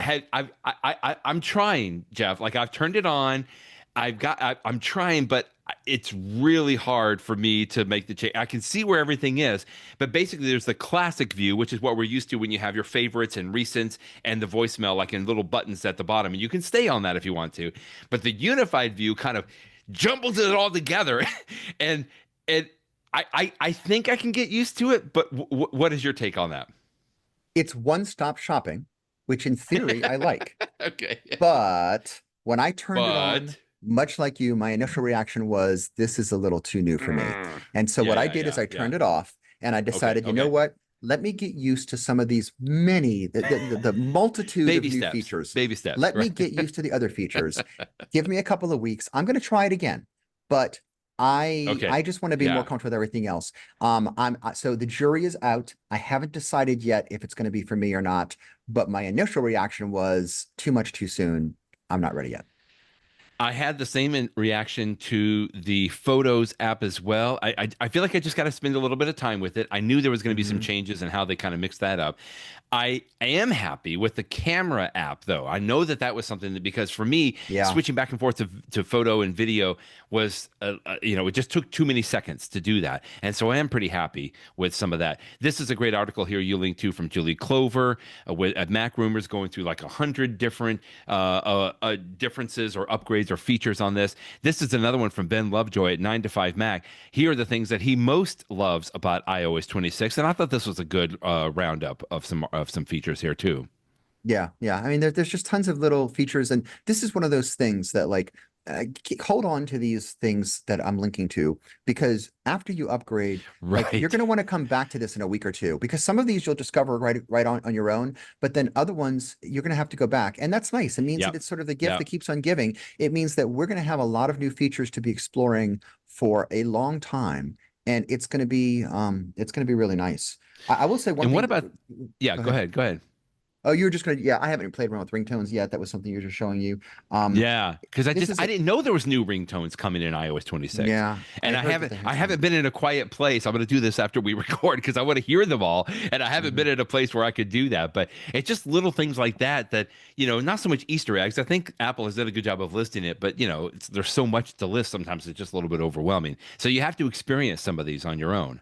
I'm trying, Jeff. Like I've turned it on. I'm trying, but it's really hard for me to make the change. I can see where everything is, but basically there's the classic view, which is what we're used to when you have your favorites and recents and the voicemail, like in little buttons at the bottom, and you can stay on that if you want to. But the unified view kind of jumbles it all together, and and I think I can get used to it. But what is your take on that? It's one-stop shopping, which in theory I like. Okay, But when I turned it on, but much like you, my initial reaction was, this is a little too new for me. And so what yeah, I yeah, did is yeah, I yeah. turned it off and I Okay, decided, you know okay. what? Let me get used to some of these the multitude of Baby new steps, features. baby steps, Let me right? get used to the other features. Give me a couple of weeks. I'm going to try it again. But I Okay, just want to be more yeah. comfortable with everything else. So the jury is out. I haven't decided yet if it's going to be for me or not, but my initial reaction was too much too soon. I'm not ready yet. I had the same reaction to the Photos app as well. I feel like I just got to spend a little bit of time with it. I knew there was going to be some Hmm. changes and how they kind of mixed that up. I am happy with the camera app, though. I know that that was something that, because for me, Yeah. switching back and forth to photo and video was, it just took too many seconds to do that. And so I am pretty happy with some of that. This is a great article here you linked to from Juli Clover at MacRumors, going through like 100 different differences or upgrades or features on this. This is another one from Ben Lovejoy at 9 to 5 Mac. Here are the things that he most loves about iOS 26, and I thought this was a good roundup of some features here too. Yeah, yeah. I mean, there's just tons of little features, and this is one of those things that hold on to these things that I'm linking to, because after you upgrade, like you're Right. going to want to come back to this in a week or two, because some of these you'll discover right on your own, but then other ones you're going to have to go back, and that's nice. It means that Yep. it's sort of the gift that Yep. keeps on giving. It means that we're going to have a lot of new features to be exploring for a long time, and it's going to be really nice. I will say one And what thing. about, yeah, Go go ahead. ahead. Go ahead. Oh, you were just gonna, yeah, I haven't played around with ringtones yet. That was something you were just showing you. Um, Yeah, because this is I a, didn't know there was new ringtones coming in iOS 26, yeah, I and heard that they I had haven't some. been in a quiet place. I'm going to do this after we record because I want to hear them all, and I haven't Mhm. been in a place where I could do that. But it's just little things like that that, not so much Easter eggs. I think Apple has done a good job of listing it, but there's so much to list. Sometimes it's just a little bit overwhelming. So you have to experience some of these on your own.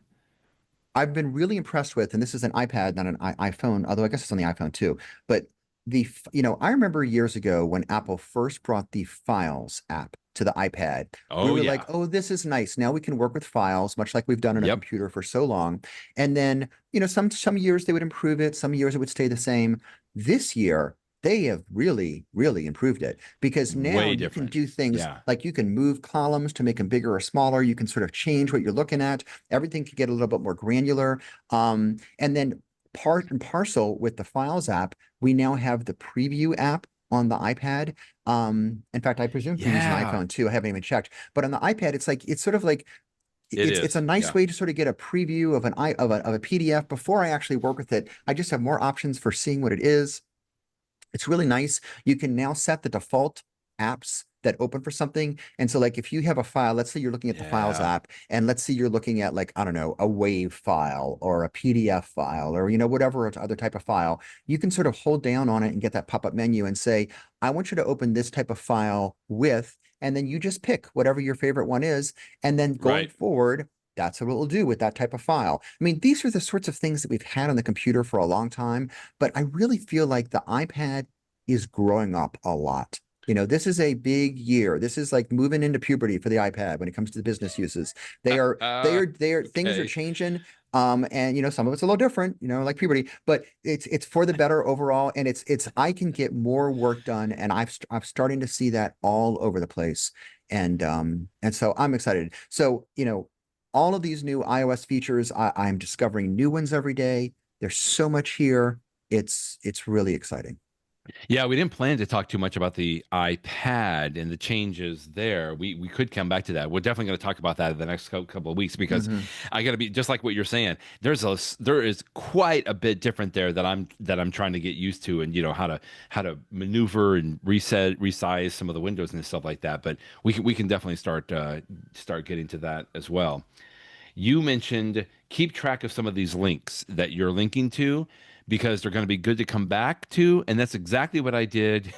I've been really impressed with, and this is an iPad, not an iPhone, although I guess it's on the iPhone too. But I remember years ago when Apple first brought the Files app to the iPad, we Oh were like, yeah. oh, this is nice. Now we can work with files, much like we've done on a Yep. computer for so long. And then, some years they would improve it, some years it would stay the same. This year, they have really, really improved it, because now Way you can different. do things Yeah. like you can move columns to make them bigger or smaller. You can sort of change what you're looking at. Everything can get a little bit more granular. And then part and parcel with the Files app, we now have the Preview app on the iPad. In fact, I presume for using an Yeah. iPhone too. I haven't even checked, but on the iPad, it's sort of like It it's a is. nice Yeah. way to sort of get a preview of a PDF before I actually work with it. I just have more options for seeing what it is. It's really nice. You can now set the default apps that open for something. And so, like, if you have a file, let's say you're looking at the Files Yeah. app, and let's say you're looking at, like, I don't know, a WAV file or a PDF file, or, whatever other type of file, you can sort of hold down on it and get that pop-up menu and say, I want you to open this type of file with, and then you just pick whatever your favorite one is. And then going Right. forward, that's what it will do with that type of file. I mean, these are the sorts of things that we've had on the computer for a long time, but I really feel like the iPad is growing up a lot. This is a big year. This is like moving into puberty for the iPad when it comes to the business uses. Things are Okay. changing. And some of it's a little different, like puberty, but it's for the better overall. And I can get more work done, and I'm starting to see that all over the place. And so I'm excited. So, all of these new iOS features, I'm discovering new ones every day. There's so much here. It's really exciting. Yeah, we didn't plan to talk too much about the iPad and the changes there. We could come back to that. We're definitely going to talk about that in the next couple of weeks, because Hmm. I got to be just like what you're saying. There is quite a bit different there that I'm trying to get used to, and how to maneuver and resize some of the windows and stuff like that. But we can definitely start getting to that as well. You mentioned keep track of some of these links that you're linking to, because they're going to be good to come back to. And that's exactly what I did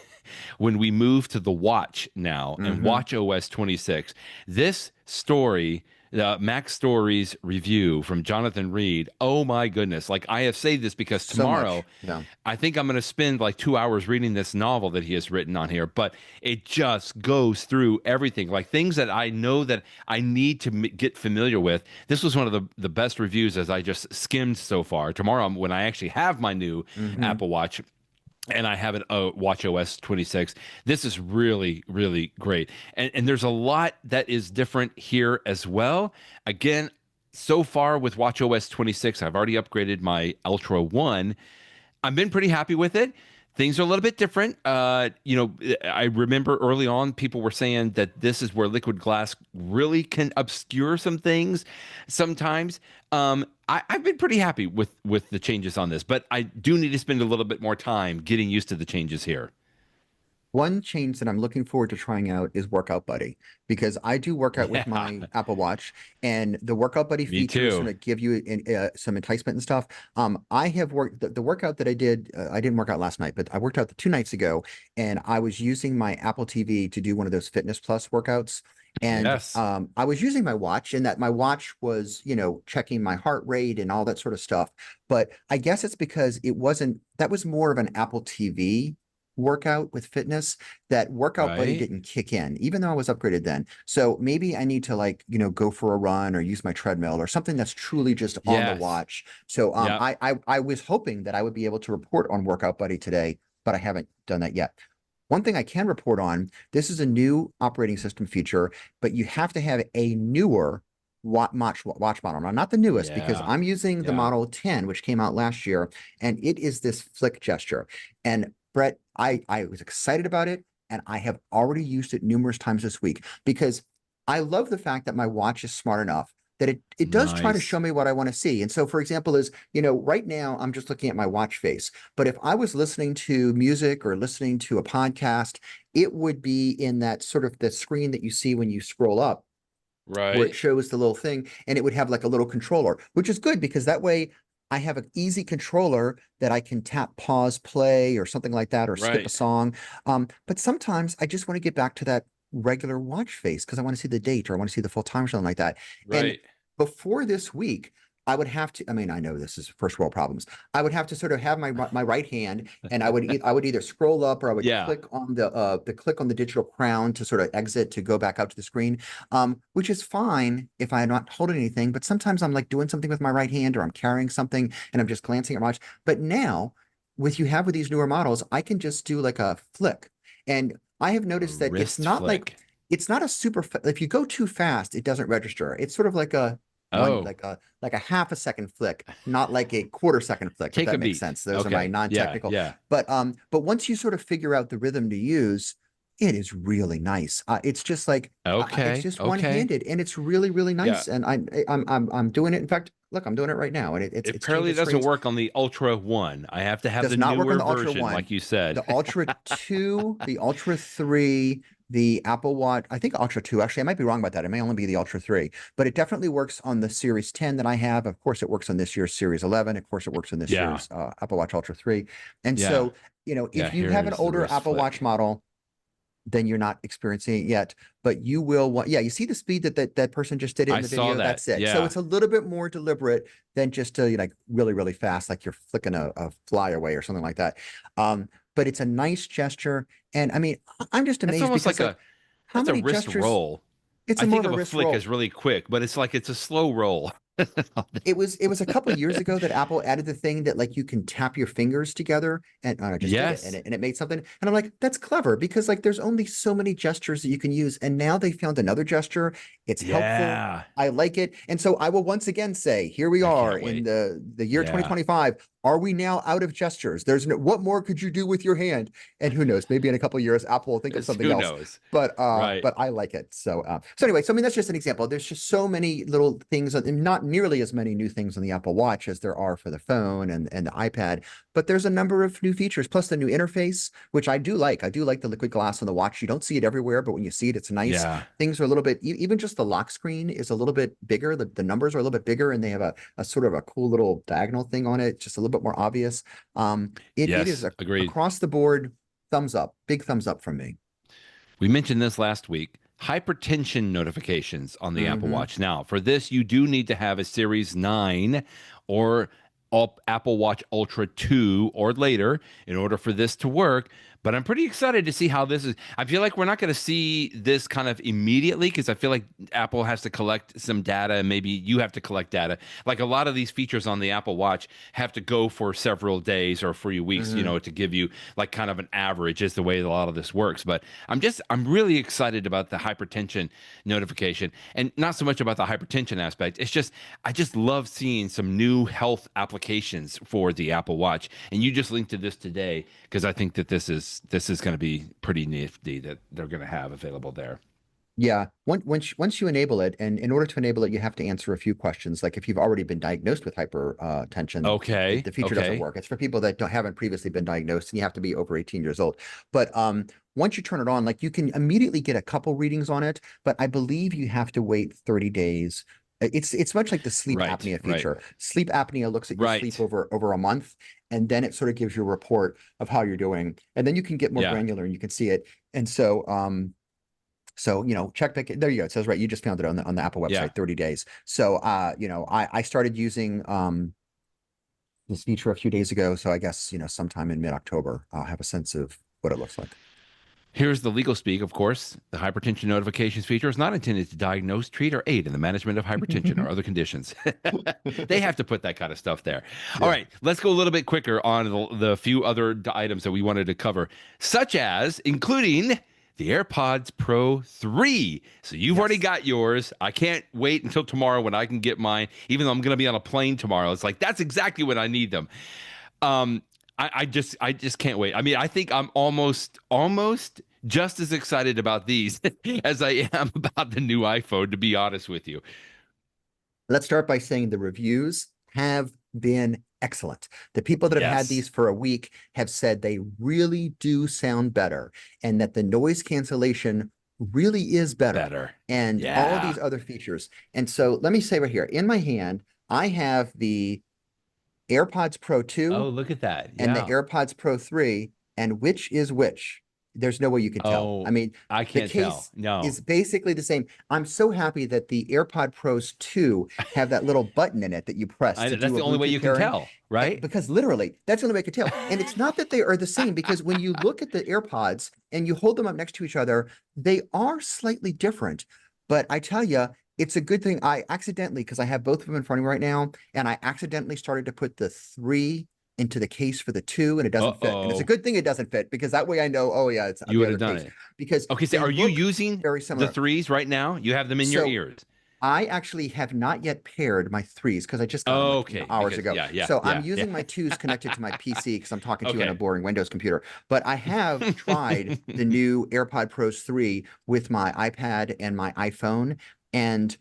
when we moved to the watch now and Hmm. watchOS 26. This story, the MacStories review from Jonathan Reed. Oh my goodness. Like, I have saved this because So tomorrow much. Yeah. I think I'm going to spend like 2 hours reading this novel that he has written on here, but it just goes through everything, like things that I know that I need to get familiar with. This was one of the best reviews as I just skimmed so far. Tomorrow, when I actually have my new Hmm. Apple Watch, and I have an watchOS 26. This is really, really great. And there's a lot that is different here as well. Again, so far with watchOS 26, I've already upgraded my Ultra One. I've been pretty happy with it. Things are a little bit different. I remember early on people were saying that this is where liquid glass really can obscure some things sometimes. I've been pretty happy with the changes on this, but I do need to spend a little bit more time getting used to the changes here. One change that I'm looking forward to trying out is Workout Buddy because I do work out with Yeah, my Apple Watch, and the Workout Buddy me features too. sort of give you some enticement and stuff. I have worked the workout that I did. I didn't work out last night, but I worked out the 2 nights ago, and I was using my Apple TV to do one of those Fitness Plus workouts. And Yes. I was using my watch, and that my watch was, checking my heart rate and all that sort of stuff. But I guess it's because that was more of an Apple TV workout with fitness. That Workout Buddy Right. didn't kick in, even though I was upgraded then. So maybe I need to, like, go for a run or use my treadmill or something that's truly just on the Yes. watch. So Yep. I was hoping that I would be able to report on Workout Buddy today, but I haven't done that yet. One thing I can report on, this is a new operating system feature, but you have to have a newer watch model. Now, not the newest, because Yeah. I'm using the Yeah. Model 10, which came out last year, and it is this flick gesture. And Brett, I was excited about it, and I have already used it numerous times this week because I love the fact that my watch is smart enough that it does try to show Nice. me what I want to see. And so, for example, right now I'm just looking at my watch face, but if I was listening to music or listening to a podcast, it would be in that sort of the screen that you see when you scroll up, where it Right. shows the little thing, and it would have like a little controller, which is good because that way I have an easy controller that I can tap pause play or something like that, or skip a Right. song. But sometimes I just want to get back to that regular watch face because I want to see the date or I want to see the full time or something like that. And Right. before this week, I would have to, I mean, I know this is first world problems. I would have to sort of have my right hand, and I would either scroll up or I would Yeah. click on the digital crown to sort of exit to go back out to the screen, which is fine if I'm not holding anything. But sometimes I'm like doing something with my right hand or I'm carrying something and I'm just glancing at my watch. But now, with these newer models, I can just do like a flick. And I have A noticed that wrist flick. it's not a if you go too fast, it doesn't register. It's sort of like a one Oh, like a half a second flick, not like a quarter second flick, if take a that makes beat. sense. Those are my Okay. Yeah. non-technical. Yeah. But once you sort of figure out the rhythm to use, it is really nice. It's just like it's Okay. just Okay. one-handed, and it's really, really Yeah. nice. And I'm doing it. In fact, look, I'm doing it right now, and It it's apparently changing doesn't screens. work on the Ultra One. I have to have Does the not work on newer the Ultra version, One, like you said. the Ultra 2, the Ultra 3, the Apple Watch. I think Ultra 2. Actually, I might be wrong about that. It may only be the Ultra 3, but it definitely works on the Series 10 that I have. Of course, it works on this year's Series 11. Of course, it works on this Yeah. year's Apple Watch Ultra 3. And Yeah. so, Yeah. if you have an Here's the older wrist Apple Watch flick. model, then you're not experiencing it yet, but you will want, yeah, you see the speed that person just did it in I the saw video. that. That's it. So Yeah. it's a little bit more deliberate than just to, like, really, really fast, like you're flicking a fly away or something like that. But it's a nice gesture. And I mean, I'm just That's amazed almost because, like like, how that's a many wrist gestures? roll. It's I a more think of a of a wrist flick roll. as really quick, but it's a slow roll. It was a couple years ago that Apple added the thing that, like, you can tap your fingers together, and I just did it, and Yes. it made something. And I'm like, that's clever because, like, there's only so many gestures that you can use, and now they found another gesture. It's helpful. Yeah. I like it. And so I will once again say, here we I are can't in wait. the year Yeah. 2025. Are we now out of gestures? There's no, what more could you do with your hand? And who knows, maybe in a couple of years, Apple will think of something Who else. knows? Right. But I like it. So anyway, so I mean, that's just an example. There's just so many little things, and not nearly as many new things on the Apple Watch as there are for the phone and the iPad. But there's a number of new features, plus the new interface, which I do like. I do like the liquid glass on the watch. You don't see it everywhere, but when you see it, it's nice. Yeah. Things are a little bit, even just the lock screen is a little bit bigger. The numbers are a little bit bigger, and they have a sort of a cool little diagonal thing on it, just a little bit more obvious. It is Yes. Agreed. across the board, thumbs up, big thumbs up from me. We mentioned this last week. Hypertension notifications on the Apple Hmm. Watch. Now, for this, you do need to have a Series 9 or Apple Watch Ultra 2 or later in order for this to work. But I'm pretty excited to see how this is. I feel like we're not going to see this kind of immediately because I feel like Apple has to collect some data and maybe you have to collect data. Like a lot of these features on the Apple Watch have to go for several days or for weeks, Hmm. to give you like kind of an average is the way a lot of this works. But I'm really excited about the hypertension notification and not so much about the hypertension aspect. It's just, I just love seeing some new health applications for the Apple Watch. And you just linked to this today because I think that this is going to be pretty nifty that they're going to have available there. Yeah. Once you enable it, and in order to enable it, you have to answer a few questions. Like if you've already been diagnosed with hypertension, Okay. the feature doesn't Okay. work. It's for people that haven't previously been diagnosed, and you have to be over 18 years old. But once you turn it on, like you can immediately get a couple readings on it, but I believe you have to wait 30 days. It's much like the sleep Right. apnea Right. feature. Sleep apnea looks at your sleep Right. over a month, and then it sort of gives you a report of how you're doing. And then you can get more Yeah. granular and you can see it. And so, check back. There you go. It says, right. You just found it on the Apple Yeah. website, 30 days. So, I started using this feature a few days ago. So I guess, sometime in mid-October, I'll have a sense of what it looks like. Here's the legal speak, of course. The hypertension notifications feature is not intended to diagnose, treat, or aid in the management of hypertension or other conditions. They have to put that kind of stuff there. All Yeah. right, let's go a little bit quicker on the few other items that we wanted to cover, such as including the AirPods Pro 3. So you've already Yes. got yours. I can't wait until tomorrow when I can get mine, even though I'm going to be on a plane tomorrow. It's like, that's exactly when I need them. Um, I just can't wait. I mean, I think I'm almost just as excited about these as I am about the new iPhone, to be honest with you. Let's start by saying the reviews have been excellent. The people that have had Yes, these for a week have said they really do sound better and that the noise cancellation really is better better. and all Yeah. these other features. And so let me say right here in my hand, I have the AirPods Pro Oh, 2 look at that. and the Yeah. AirPods Pro 3, and which is which? There's no way you can tell. I Oh, mean, I the can't tell. case No. is basically the same. I'm so happy that the AirPod Pros 2 have that little button in it that you press to That's do a the only way Bluetooth you can pairing. tell, right? Because literally, that's the only way I could tell. And it's not that they are the same, because when you look at the AirPods and you hold them up next to each other, they are slightly different. But I tell you, it's a good thing I accidentally, because I have both of them in front of me right now, and I accidentally started to put the 3 into the case for the 2 and it doesn't fit. And it's a Uh-oh. good thing it doesn't fit, because that way I know, oh yeah, it's You the would other have done case, it. because Okay, so they are you look using very the similar. threes right now? You have them in your So ears. I actually have not yet paired my 3s because I just got them like Okay, hours because ago. yeah, yeah, So I'm yeah, yeah. using my 2s connected to my PC because I'm talking to you on a Okay. boring Windows computer. But I have tried the new AirPod Pros 3 with my iPad and my iPhone, and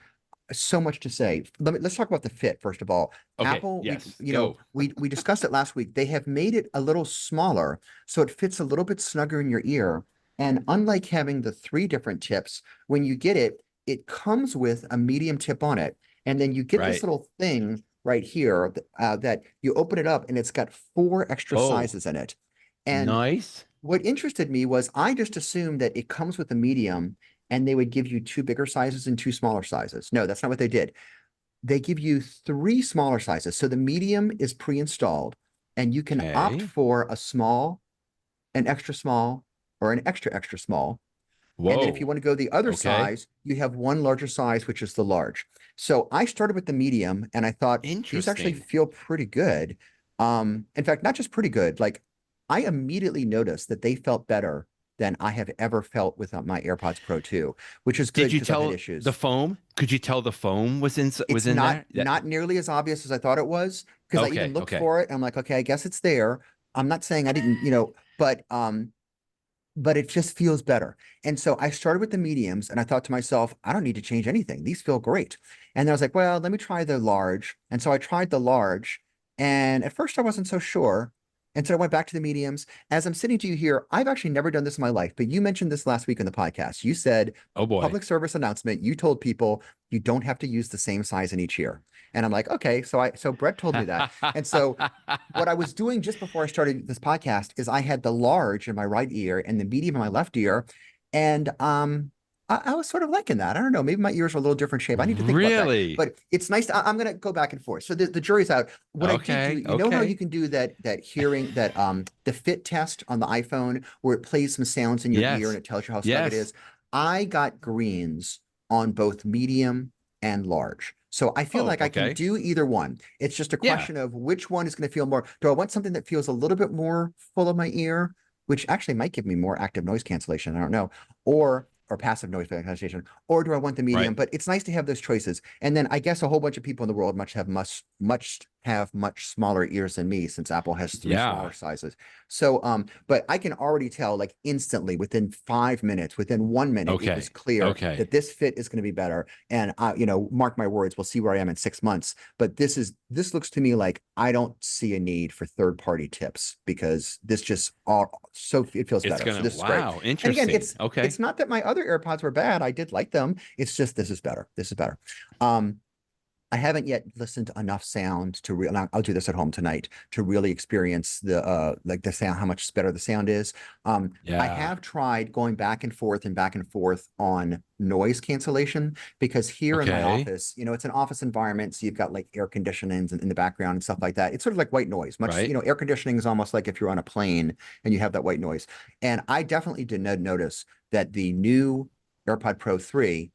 so much to say. Let's talk about the fit first of all. Okay, Apple, yes, go. we discussed it last week. They have made it a little smaller, so it fits a little bit snugger in your ear. And unlike having the 3 different tips, when you get it, it comes with a medium tip on it, and then you get this Right. little thing right here that you open it up, and it's got 4 extra Oh, sizes in it. And nice. what interested me was I just assumed that it comes with a medium and they would give you 2 bigger sizes and 2 smaller sizes. No, that's not what they did. They give you 3 smaller sizes. So the medium is pre-installed and you can opt Okay. for a small, an extra small, or an extra extra small. And then if you Whoa. want to go the other Okay. size, you have one larger size, which is the large. So I started with the medium and I thought these actually Interesting. feel pretty good. In fact, not just pretty good, like I immediately noticed that they felt better than I have ever felt with my AirPods Pro 2, which is Did good you because I've had tell the issues. foam? Could you tell the foam was It's in not there? not nearly as obvious as I thought it was, because I even Okay, looked okay. for it and I'm like, okay, I guess it's there. I'm not saying I didn't, but it just feels better. And so I started with the mediums and I thought to myself, I don't need to change anything. These feel great. And then I was like, well, let me try the large. And so I tried the large. And at first I wasn't so sure. And so I went back to the mediums. As I'm sitting to you here, I've actually never done this in my life, but you mentioned this last week in the podcast. You said, Oh boy. public service announcement, you told people you don't have to use the same size in each ear. And I'm like, okay. So Brett told me that. And so what I was doing just before I started this podcast is I had the large in my right ear and the medium in my left ear. And I was sort of liking that. I don't know. Maybe my ears are a little different shape. I need to think about that. Really? But it's nice. I'm going to go back and forth. So the jury's out. What I did do, Okay, you know how you okay. can do that hearing that the fit test on the iPhone where it plays some sounds in your ear and Yes. it tells you how snug it Yes. is. I got greens on both medium and large. So I feel Oh, like I can okay. do either one. It's just a Yeah. question of which one is going to feel more. Do I want something that feels a little bit more full of my ear, which actually might give me more active noise cancellation? I don't know. Or passive noise cancellation, or do I want the Right. medium? But it's nice to have those choices. And then I guess a whole bunch of people in the world must have much have much smaller ears than me since Apple has three Yeah. smaller sizes. So, but I can already tell like instantly within 5 minutes, within 1 minute, it was Okay. clear Okay. that this fit is going to be better. And mark my words, we'll see where I am in 6 months. But this looks to me like I don't see a need for third-party tips because this just it feels It's better. So gonna, this is great. wow, And again, interesting. Okay. it's not that my other AirPods were bad. I did like them. It's just this is better. This is better. Um, I haven't yet listened to enough sound to really, I'll do this at home tonight to really experience the like the sound, how much better the sound is. I Yeah. have tried going back and forth on noise cancellation because here in my Okay. office, it's an office environment. So you've got like air conditionings in the background and stuff like that. It's sort of like white noise, much, Right. air conditioning is almost like if you're on a plane and you have that white noise. And I definitely did not notice that the new AirPod Pro 3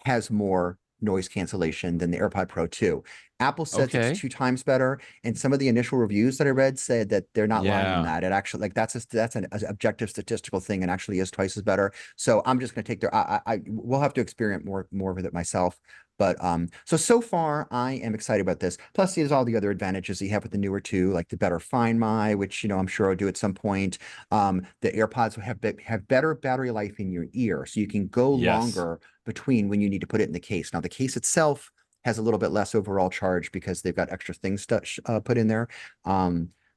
has more noise cancellation than the AirPod Pro 2. Apple says it's Okay. 2 times better, and some of the initial reviews that I read said that they're not lying in Yeah. that. It actually like that's an objective statistical thing and actually is twice as better. So I'm just going to take their I we'll have to experiment more with it myself. But so far I am excited about this. Plus, there's all the other advantages that you have with the newer two, like the better Find My, which I'm sure I'll do at some point. The AirPods will have better battery life in your ear, so you can go Yes. longer between when you need to put it in the case. Now, the case itself has a little bit less overall charge because they've got extra things put in there.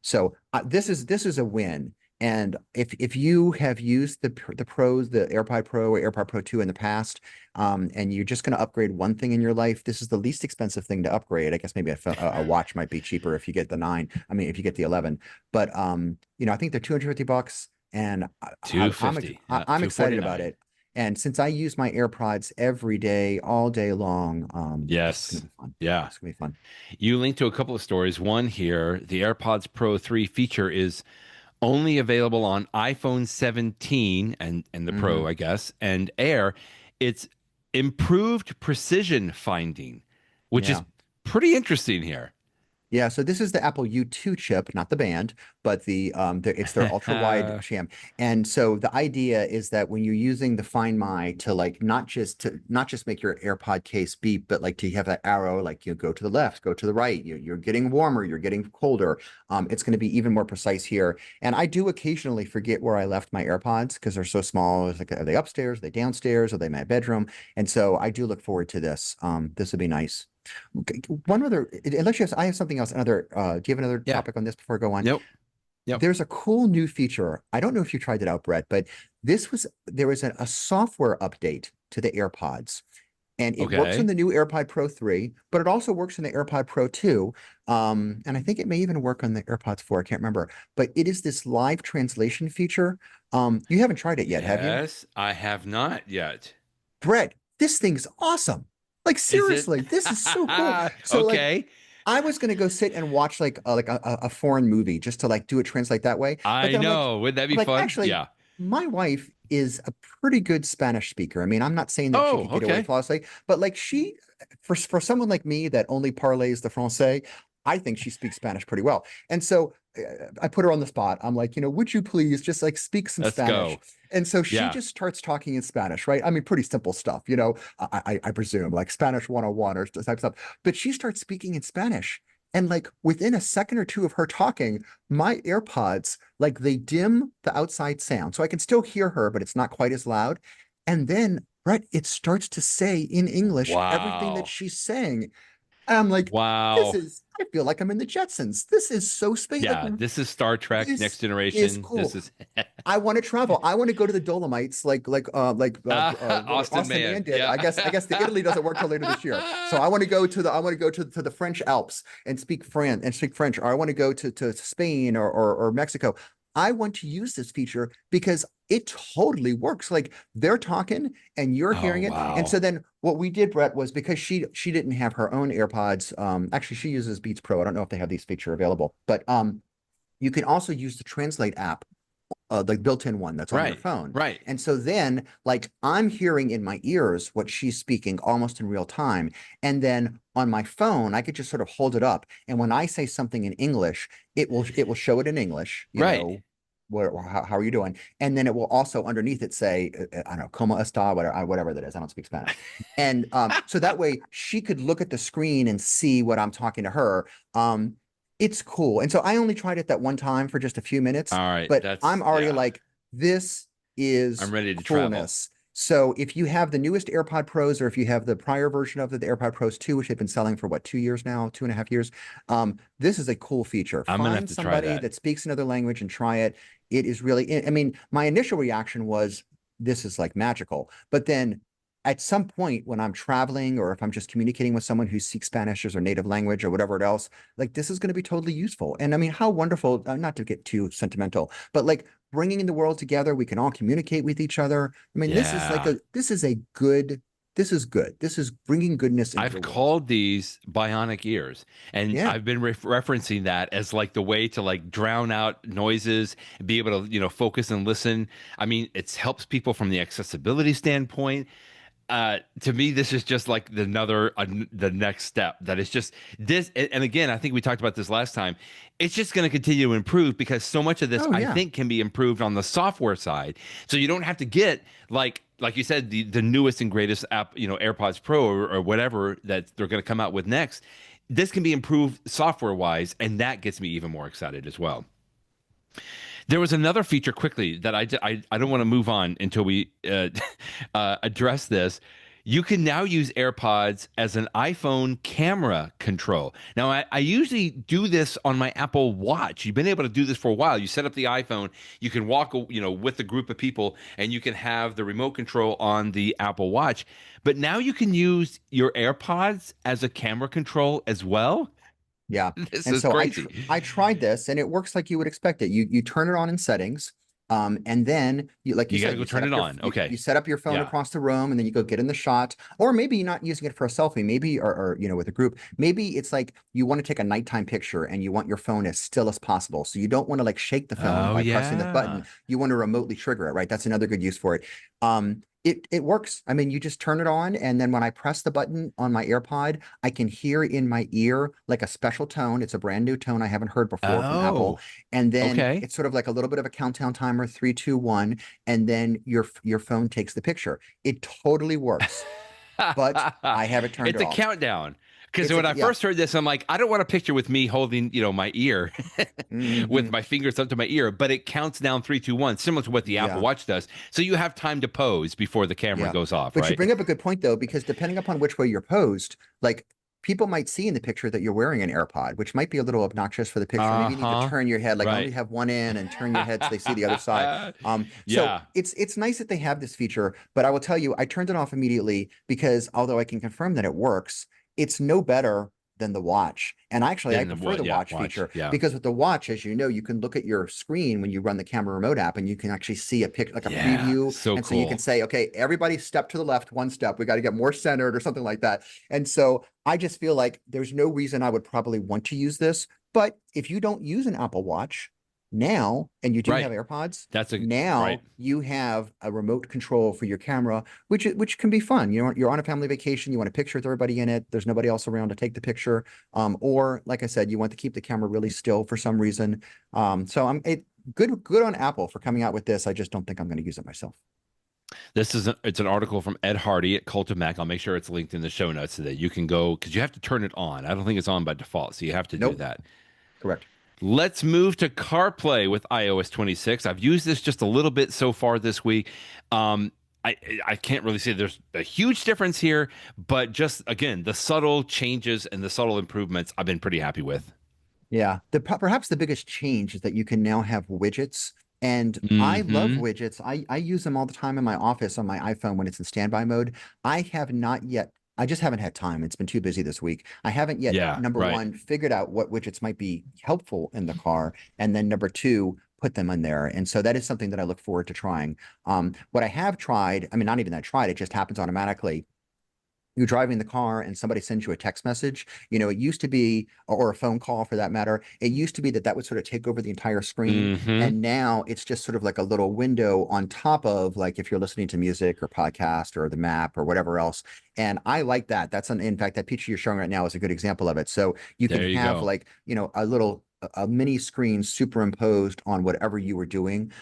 So this is a win. And if you have used the pros, the AirPod Pro or AirPod Pro 2 in the past, and you're just going to upgrade one thing in your life, this is the least expensive thing to upgrade. I guess maybe a watch might be cheaper if you get the 9. I mean, if you get the 11. But I think they're $250, and $250. Yeah. I'm excited about 249. it. And since I use my AirPods every day, all day long, this is gonna Yes. be fun. Yeah. It's gonna be fun. You linked to a couple of stories. One here, the AirPods Pro 3 feature is only available on iPhone 17 and the Hmm. Pro, I guess, and Air. It's improved precision finding, which is Yeah. pretty interesting here. Yeah, so this is the Apple U2 chip, not the band, but it's their ultra wide sham. And so the idea is that when you're using the Find My to like not just make your AirPod case beep, but like to have that arrow, like you go to the left, go to the right, you're getting warmer, you're getting colder. It's going to be even more precise here. And I do occasionally forget where I left my AirPods because they're so small. It's like, are they upstairs? Are they downstairs? Are they in my bedroom? And so I do look forward to this. This would be nice. Okay, one other, unless I have something else, do you have another Yeah. topic on this before I go on? Nope. Yep. There's a cool new feature. I don't know if you tried it out, Brett, but there was a software update to the AirPods, and it works on Okay. the new AirPod Pro 3, but it also works on the AirPod Pro 2. And I think it may even work on the AirPods 4. I can't remember, but it is this live translation feature. You haven't tried it yet, have you? Yes, I have not yet. Brett, this thing's awesome. Like Is it? seriously, this is so cool. So like Okay. I was gonna go sit and watch like a foreign movie just to like do it translate that way. But I then know. Wouldn't that I'm be like, fun? actually, Yeah. my wife is a pretty good Spanish speaker. I mean, I'm not saying that she Oh, could get away okay. flawlessly, but like for someone like me that only parlays the français, I think she speaks Spanish pretty well. And so I put her on the spot. I'm like, would you please just like speak some Let's Spanish? go. And so she Yeah. just starts talking in Spanish, right? I mean, pretty simple stuff, I presume, like Spanish 101 or type stuff. But she starts speaking in Spanish. And like within a second or two of her talking, my AirPods, like they dim the outside sound. So I can still hear her, but it's not quite as loud. And then, right, it starts to say in English everything that Wow. she's saying. And I'm like, Wow. I feel like I'm in the Jetsons. This is so space. Like, Yeah, this is Star Trek Next this is Generation. This cool. is I want to travel. I want to go to the Dolomites, what Austin Austin Mann. Mann did. Yeah. I guess the Italy doesn't work till later this year. So I want to go to the French Alps and speak French, or I want to go to Spain or Mexico. I want to use this feature because it totally works. Like they're talking and you're Oh, hearing it. And so wow. then what we did, Brett, was because she didn't have her own AirPods. Actually, she uses Beats Pro. I don't know if they have these feature available, but you can also use the Translate app, the built-in one that's on your Right. phone. Right. And so then, like, I'm hearing in my ears what she's speaking almost in real time. And then on my phone, I could just sort of hold it up. And when I say something in English, it will show it in English, Right. how are you doing? And then it will also underneath it say, I don't know, como esta, whatever that is. I don't speak Spanish. And so that way she could look at the screen and see what I'm talking to her. It's cool. And so I only tried it that one time for just a few minutes, All right, but I'm that's already yeah. like, this I'm is ready to travel. coolness. So if you have the newest AirPod Pros, or if you have the prior version of the AirPod Pros 2, which they've been selling for what, 2 years now, 2.5 years, this is a cool feature. I'm gonna have Find to try somebody that. that speaks another language and try it. It is really, I mean, my initial reaction was, this is like magical. But then at some point when I'm traveling, or if I'm just communicating with someone who speaks Spanish as their native language or whatever else, like this is going to be totally useful. And I mean, how wonderful, not to get too sentimental, but like bringing the world together, we can all communicate with each other. I mean, Yeah. this is a good, this is good. This is bringing goodness into I've the world. called these bionic ears, and Yeah. I've been referencing that as like the way to like drown out noises and be able to, focus and listen. I mean, it helps people from the accessibility standpoint. To me, this is just like the next step. That is just this. And again, I think we talked about this last time. It's just going to continue to improve because so much of this, Oh, I yeah. think, can be improved on the software side. So you don't have to get like you said, the newest and greatest app, AirPods Pro or whatever that they're going to come out with next. This can be improved software wise, and that gets me even more excited as well. There was another feature quickly that I don't want to move on until we address this. You can now use AirPods as an iPhone camera control. Now, I usually do this on my Apple Watch. You've been able to do this for a while. You set up the iPhone, you can walk, with a group of people, and you can have the remote control on the Apple Watch. But now you can use your AirPods as a camera control as well. Yeah. This And is so crazy. I tried this, and it works like you would expect it. You turn it on in settings. And then you, like you You got to said, go turn it on. you Okay. set up your phone Yeah. across the room, and then you go get in the shot. Or maybe you're not using it for a selfie, maybe, or with a group. Maybe it's like you want to take a nighttime picture and you want your phone as still as possible. So you don't want to like shake the phone Oh, by pressing the yeah. button. You want to remotely trigger it, right? That's another good use for it. It works. I mean, you just turn it on, and then when I press the button on my AirPod, I can hear in my ear like a special tone. It's a brand new tone I haven't heard before from Apple. Oh, And then okay. it's sort of like a little bit of a countdown timer, 3, 2, 1, and then your phone takes the picture. It totally works, but I have it turned It's a off. countdown. Because It's a when I yeah. first heard this, I'm like, I don't want a picture with me holding, my ear with Hmm. my fingers up to my ear, but it counts down 3, 2, 1, similar to what the Apple Yeah. Watch does. So you have time to pose before the camera Yeah. goes off, But you right? bring up a good point though, because depending upon which way you're posed, like people might see in the picture that you're wearing an AirPod, which might be a little obnoxious for the picture. Maybe you need to Uh-huh. turn your head, like only Right. have one in and turn your head so they see the other side. So Yeah. it's nice that they have this feature, but I will tell you, I turned it off immediately because although I can confirm that it works, it's no better than the watch. And actually, I Then the prefer what? the Yeah, watch watch. feature Yeah. because with the watch, as you know, you can look at your screen when you run the camera remote app, and you can actually see a pic, like a Yeah. preview. So And so you can cool. say, okay, everybody step to the left, one step. We got to get more centered or something like that. And so I just feel like there's no reason I would probably want to use this. But if you don't use an Apple Watch now, and you do have Right. AirPods, That's a right. now you have a remote control for your camera, which can be fun. You're on a family vacation, you want a picture with everybody in it. There's nobody else around to take the picture. Or like I said, you want to keep the camera really still for some reason. So good on Apple for coming out with this. I just don't think I'm going to use it myself. It's an article from Ed Hardy at Cult of Mac. I'll make sure it's linked in the show notes so that you can go because you have to turn it on. I don't think it's on by default, so you have to do Nope, that. correct. Let's move to CarPlay with iOS 26. I've used this just a little bit so far this week. Um, I I can't really say there's a huge difference here, but just again, the subtle changes and the subtle improvements I've been pretty happy with. Yeah, perhaps the biggest change is that you can now have widgets, and I love Hmm. widgets. I use them all the time in my office on my iPhone when it's in standby mode. I have not yet. I just haven't had time. It's been too busy this week. I haven't yet, Yeah, number right. one, figured out what widgets might be helpful in the car, and then number two, put them in there. And so that is something that I look forward to trying. What I have tried, I mean, not even that I tried, it just happens automatically. You're driving the car and somebody sends you a text message. It used to be, or a phone call for that matter, it used to be that would sort of take over the entire screen. Hmm. And now it's just sort of like a little window on top of, like, if you're listening to music or podcast or the map or whatever else. And I like that. In fact, that picture you're showing right now is a good example of it. So you can There you have go. like, a little a mini screen superimposed on whatever you were doing.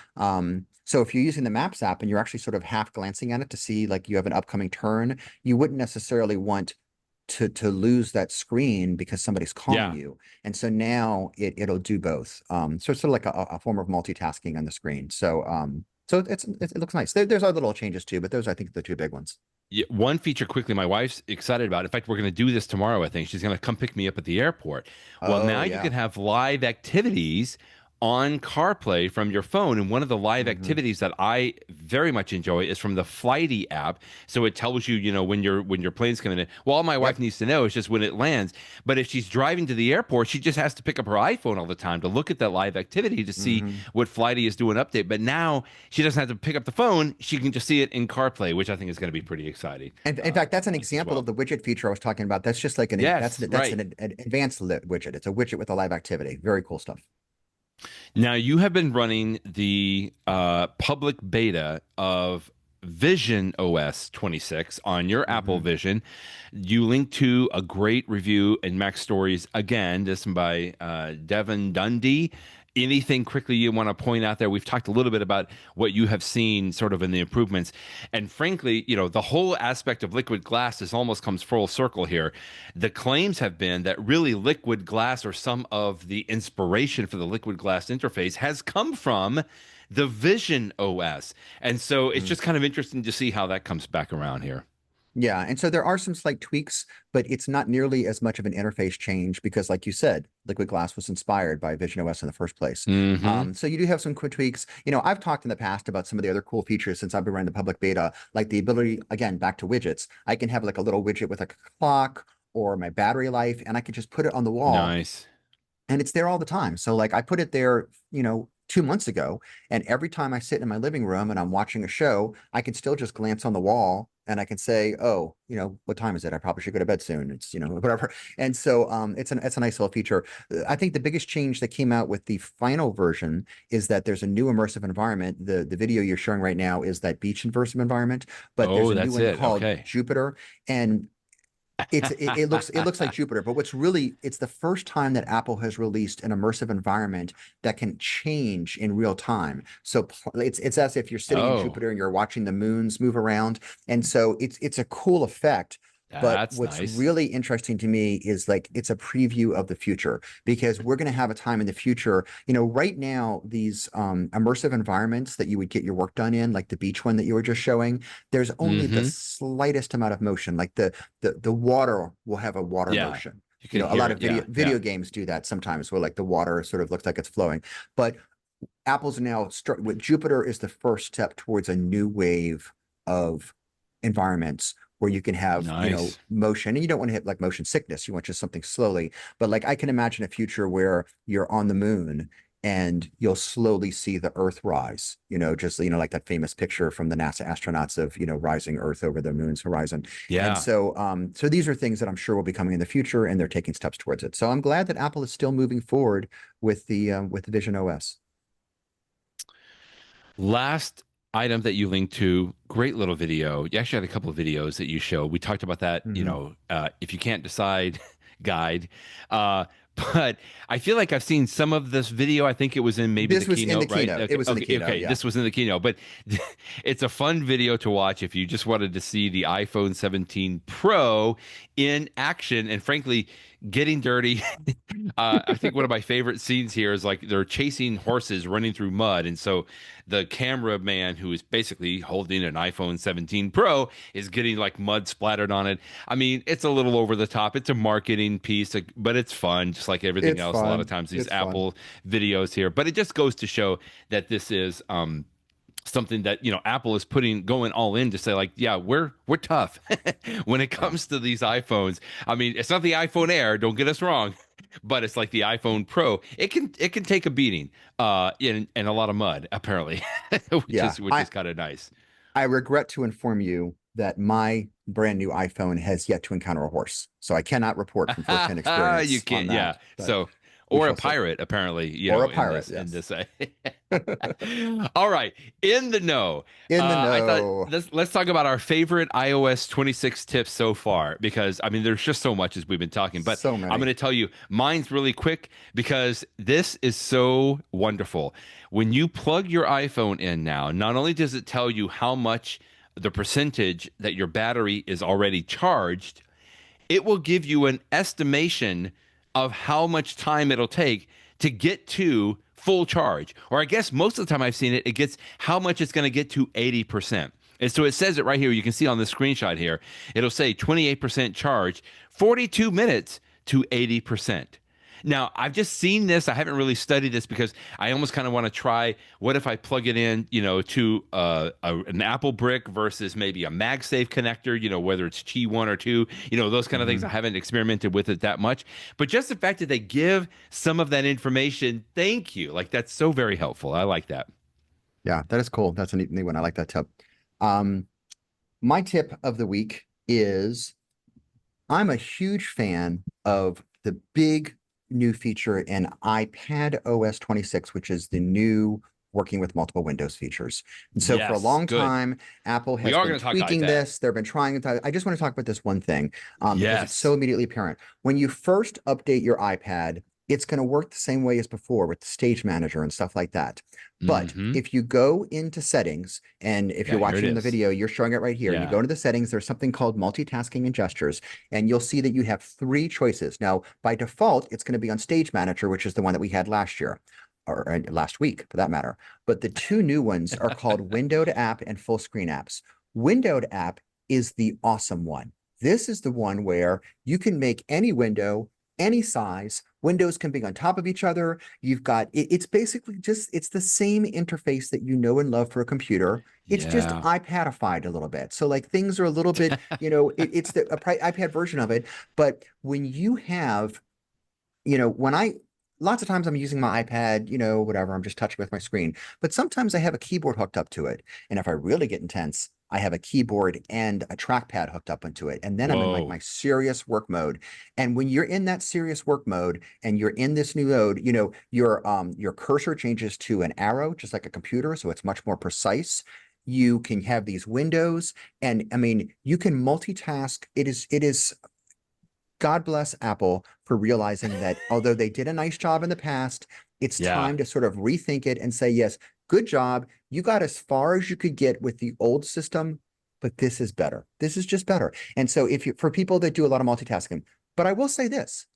So if you're using the Maps app and you're actually sort of half glancing at it to see like you have an upcoming turn, you wouldn't necessarily want to lose that screen because somebody's calling Yeah. you. And so now it'll do both. So it's sort of like a form of multitasking on the screen. So so it looks nice. There's other little changes too, but those I think are the two big ones. Yeah, one feature quickly my wife's excited about. In fact, we're going to do this tomorrow, I think. She's going to come pick me up at the airport. Well, Oh now you can yeah. have live activities on CarPlay from your phone. And one of the live Hmm. activities that I very much enjoy is from the Flighty app. So it tells you, when your plane's coming in. Well, all my wife Yep. needs to know is just when it lands. But if she's driving to the airport, she just has to pick up her iPhone all the time to look at that live activity to see Hmm. what Flighty is doing update. But now she doesn't have to pick up the phone. She can just see it in CarPlay, which I think is going to be pretty exciting. And in fact, that's an As example of well. the widget feature I was talking about. That's just like Yes, that's right. an advanced widget. It's a widget with a live activity. Very cool stuff. Now you have been running the public beta of Vision OS 26 on your Apple Hmm. Vision. You link to a great review in MacStories again, this one by Devin Dundee. Anything quickly you want to point out there? We've talked a little bit about what you have seen sort of in the improvements. And frankly, the whole aspect of liquid glass is almost comes full circle here. The claims have been that really liquid glass or some of the inspiration for the liquid glass interface has come from the Vision OS. And so it's just kind of interesting to see how that comes back around here. Yeah, and so there are some slight tweaks, but it's not nearly as much of an interface change because, like you said, Liquid Glass was inspired by Vision OS in the first place. Hmm. So you do have some quick tweaks. I've talked in the past about some of the other cool features since I've been running the public beta, like the ability, again, back to widgets. I can have like a little widget with like a clock or my battery life, and I can just put it on the wall Nice. and it's there all the time. So like I put it there, 2 months ago, and every time I sit in my living room and I'm watching a show, I can still just glance on the wall and I can say, oh, what time is it? I probably should go to bed soon. It's, whatever. And so it's a nice little feature. I think the biggest change that came out with the final version is that there's a new immersive environment. The video you're showing right now is that beach immersive environment, but there's Oh, a new that's one it. called Okay. Jupiter. And it looks like Jupiter, but it's the first time that Apple has released an immersive environment that can change in real time. So it's as if you're sitting in Oh, Jupiter and you're watching the moons move around, and so it's a cool effect. But that's what's nice. really interesting to me is like it's a preview of the future because we're going to have a time in the future. Right now, these immersive environments that you would get your work done in, like the beach one that you were just showing, there's only the Hmm. slightest amount of motion. Like the water will have a water Yeah. motion. You can A hear lot it. of Yeah. video Yeah. games do that sometimes, where like the water sort of looks like it's flowing. But Apple's now start with Jupiter is the first step towards a new wave of environments where you can have, Nice. motion, and you don't want to hit like motion sickness. You want just something slowly. But like I can imagine a future where you're on the moon and you'll slowly see the Earth rise, just like that famous picture from the NASA astronauts of, rising Earth over the moon's horizon. And Yeah. so these are things that I'm sure will be coming in the future, and they're taking steps towards it. So I'm glad that Apple is still moving forward with the Vision OS. Last item that you linked to, great little video. You actually had a couple of videos that you showed. We talked about that, Mhm. if you can't decide guide. Uh, but I feel like I've seen some of this video. I think it was in maybe the This was in the keynote, right? keynote. It Okay, was in the okay, keynote. okay. Yeah. This was in the keynote, but it's a fun video to watch if you just wanted to see the iPhone 17 Pro in action and frankly, getting dirty. I think one of my favorite scenes here is like they're chasing horses running through mud. And so the cameraman who is basically holding an iPhone 17 Pro is getting like mud splattered on it. I mean, it's a little over the top. It's a marketing piece, but it's fun, just like everything It's else. A lot of fun. times these It's fun. Apple videos here, but it just goes to show that this is something that Apple is going all in to say like, yeah, we're tough when it Yeah. comes to these iPhones. I mean, it's not the iPhone Air, don't get us wrong, but it's like the iPhone Pro. It can take a beating in a lot of mud apparently, which Yeah. is which I is kind of nice. I regret to inform you that my brand new iPhone has yet to encounter a horse. So I cannot report from firsthand You experience on can't, yeah. that. But So We or a shall see. pirate, apparently, Or a in pirate, this yes. All right, in the know. In the I thought know. let's talk about our favorite iOS 26 tips so far, because I mean there's just so much as we've been talking, but So I'm going many. to tell you mine's really quick because this is so wonderful. When you plug your iPhone in now, not only does it tell you how much the percentage that your battery is already charged, it will give you an estimation of how much time it'll take to get to full charge. Or I guess most of the time I've seen it, it gets how much it's going to get to 80%. And so it says it right here. You can see on the screenshot here. It'll say 28% charge, 42 minutes to 80%. Now, I've just seen this. I haven't really studied this because I almost kind of want to try what if I plug it in, to an Apple brick versus maybe a MagSafe connector, whether it's T1 or 2, those kind of things. I haven't experimented with it that much. But just the fact that they give some of that information, thank you. Like, that's so very helpful. I like that. Yeah, that is cool. That's a neat one. I like that tip. Um, my tip of the week is I'm a huge fan of the big new feature in iPadOS 26, which is the new working with multiple Windows features. And so for a Yes, long good. time, Apple We has are been going to talk tweaking iPad. this. They've been trying it. I just want to talk about this one thing because it's so Yes. immediately apparent. When you first update your iPad, it's going to work the same way as before with the Stage Manager and stuff like that. But Mm-hmm. if you go into settings, and if Yeah, you're here it watching in the is. video, you're showing it right here. You Yeah. go into the settings, there's something called multitasking and gestures, and you'll see that you have 3 choices. Now, by default, it's going to be on Stage Manager, which is the one that we had last year, or last week for that matter. But the 2 new ones are called Windowed App and Full Screen Apps. Windowed App is the awesome one. This is the one where you can make any window any size. Windows can be on top of each other. You've got it's basically it's the same interface that you know and love for a computer. It's just Yeah. iPadified a little bit. So like things are a little bit, it's the iPad version of it. But when you have, when lots of times I'm using my iPad, whatever, I'm just touching with my screen. But sometimes I have a keyboard hooked up to it. And if I really get intense, I have a keyboard and a trackpad hooked up into it. And then I'm in like Whoa. my serious work mode. And when you're in that serious work mode and you're in this new mode, your cursor changes to an arrow, just like a computer. So it's much more precise. You can have these windows, and I mean, you can multitask. It is God bless Apple for realizing that although they did a nice job in the past, it's Yeah. time to sort of rethink it and say, yes, good job. You got as far as you could get with the old system, but this is better. This is just better. And so for people that do a lot of multitasking, but I will say this,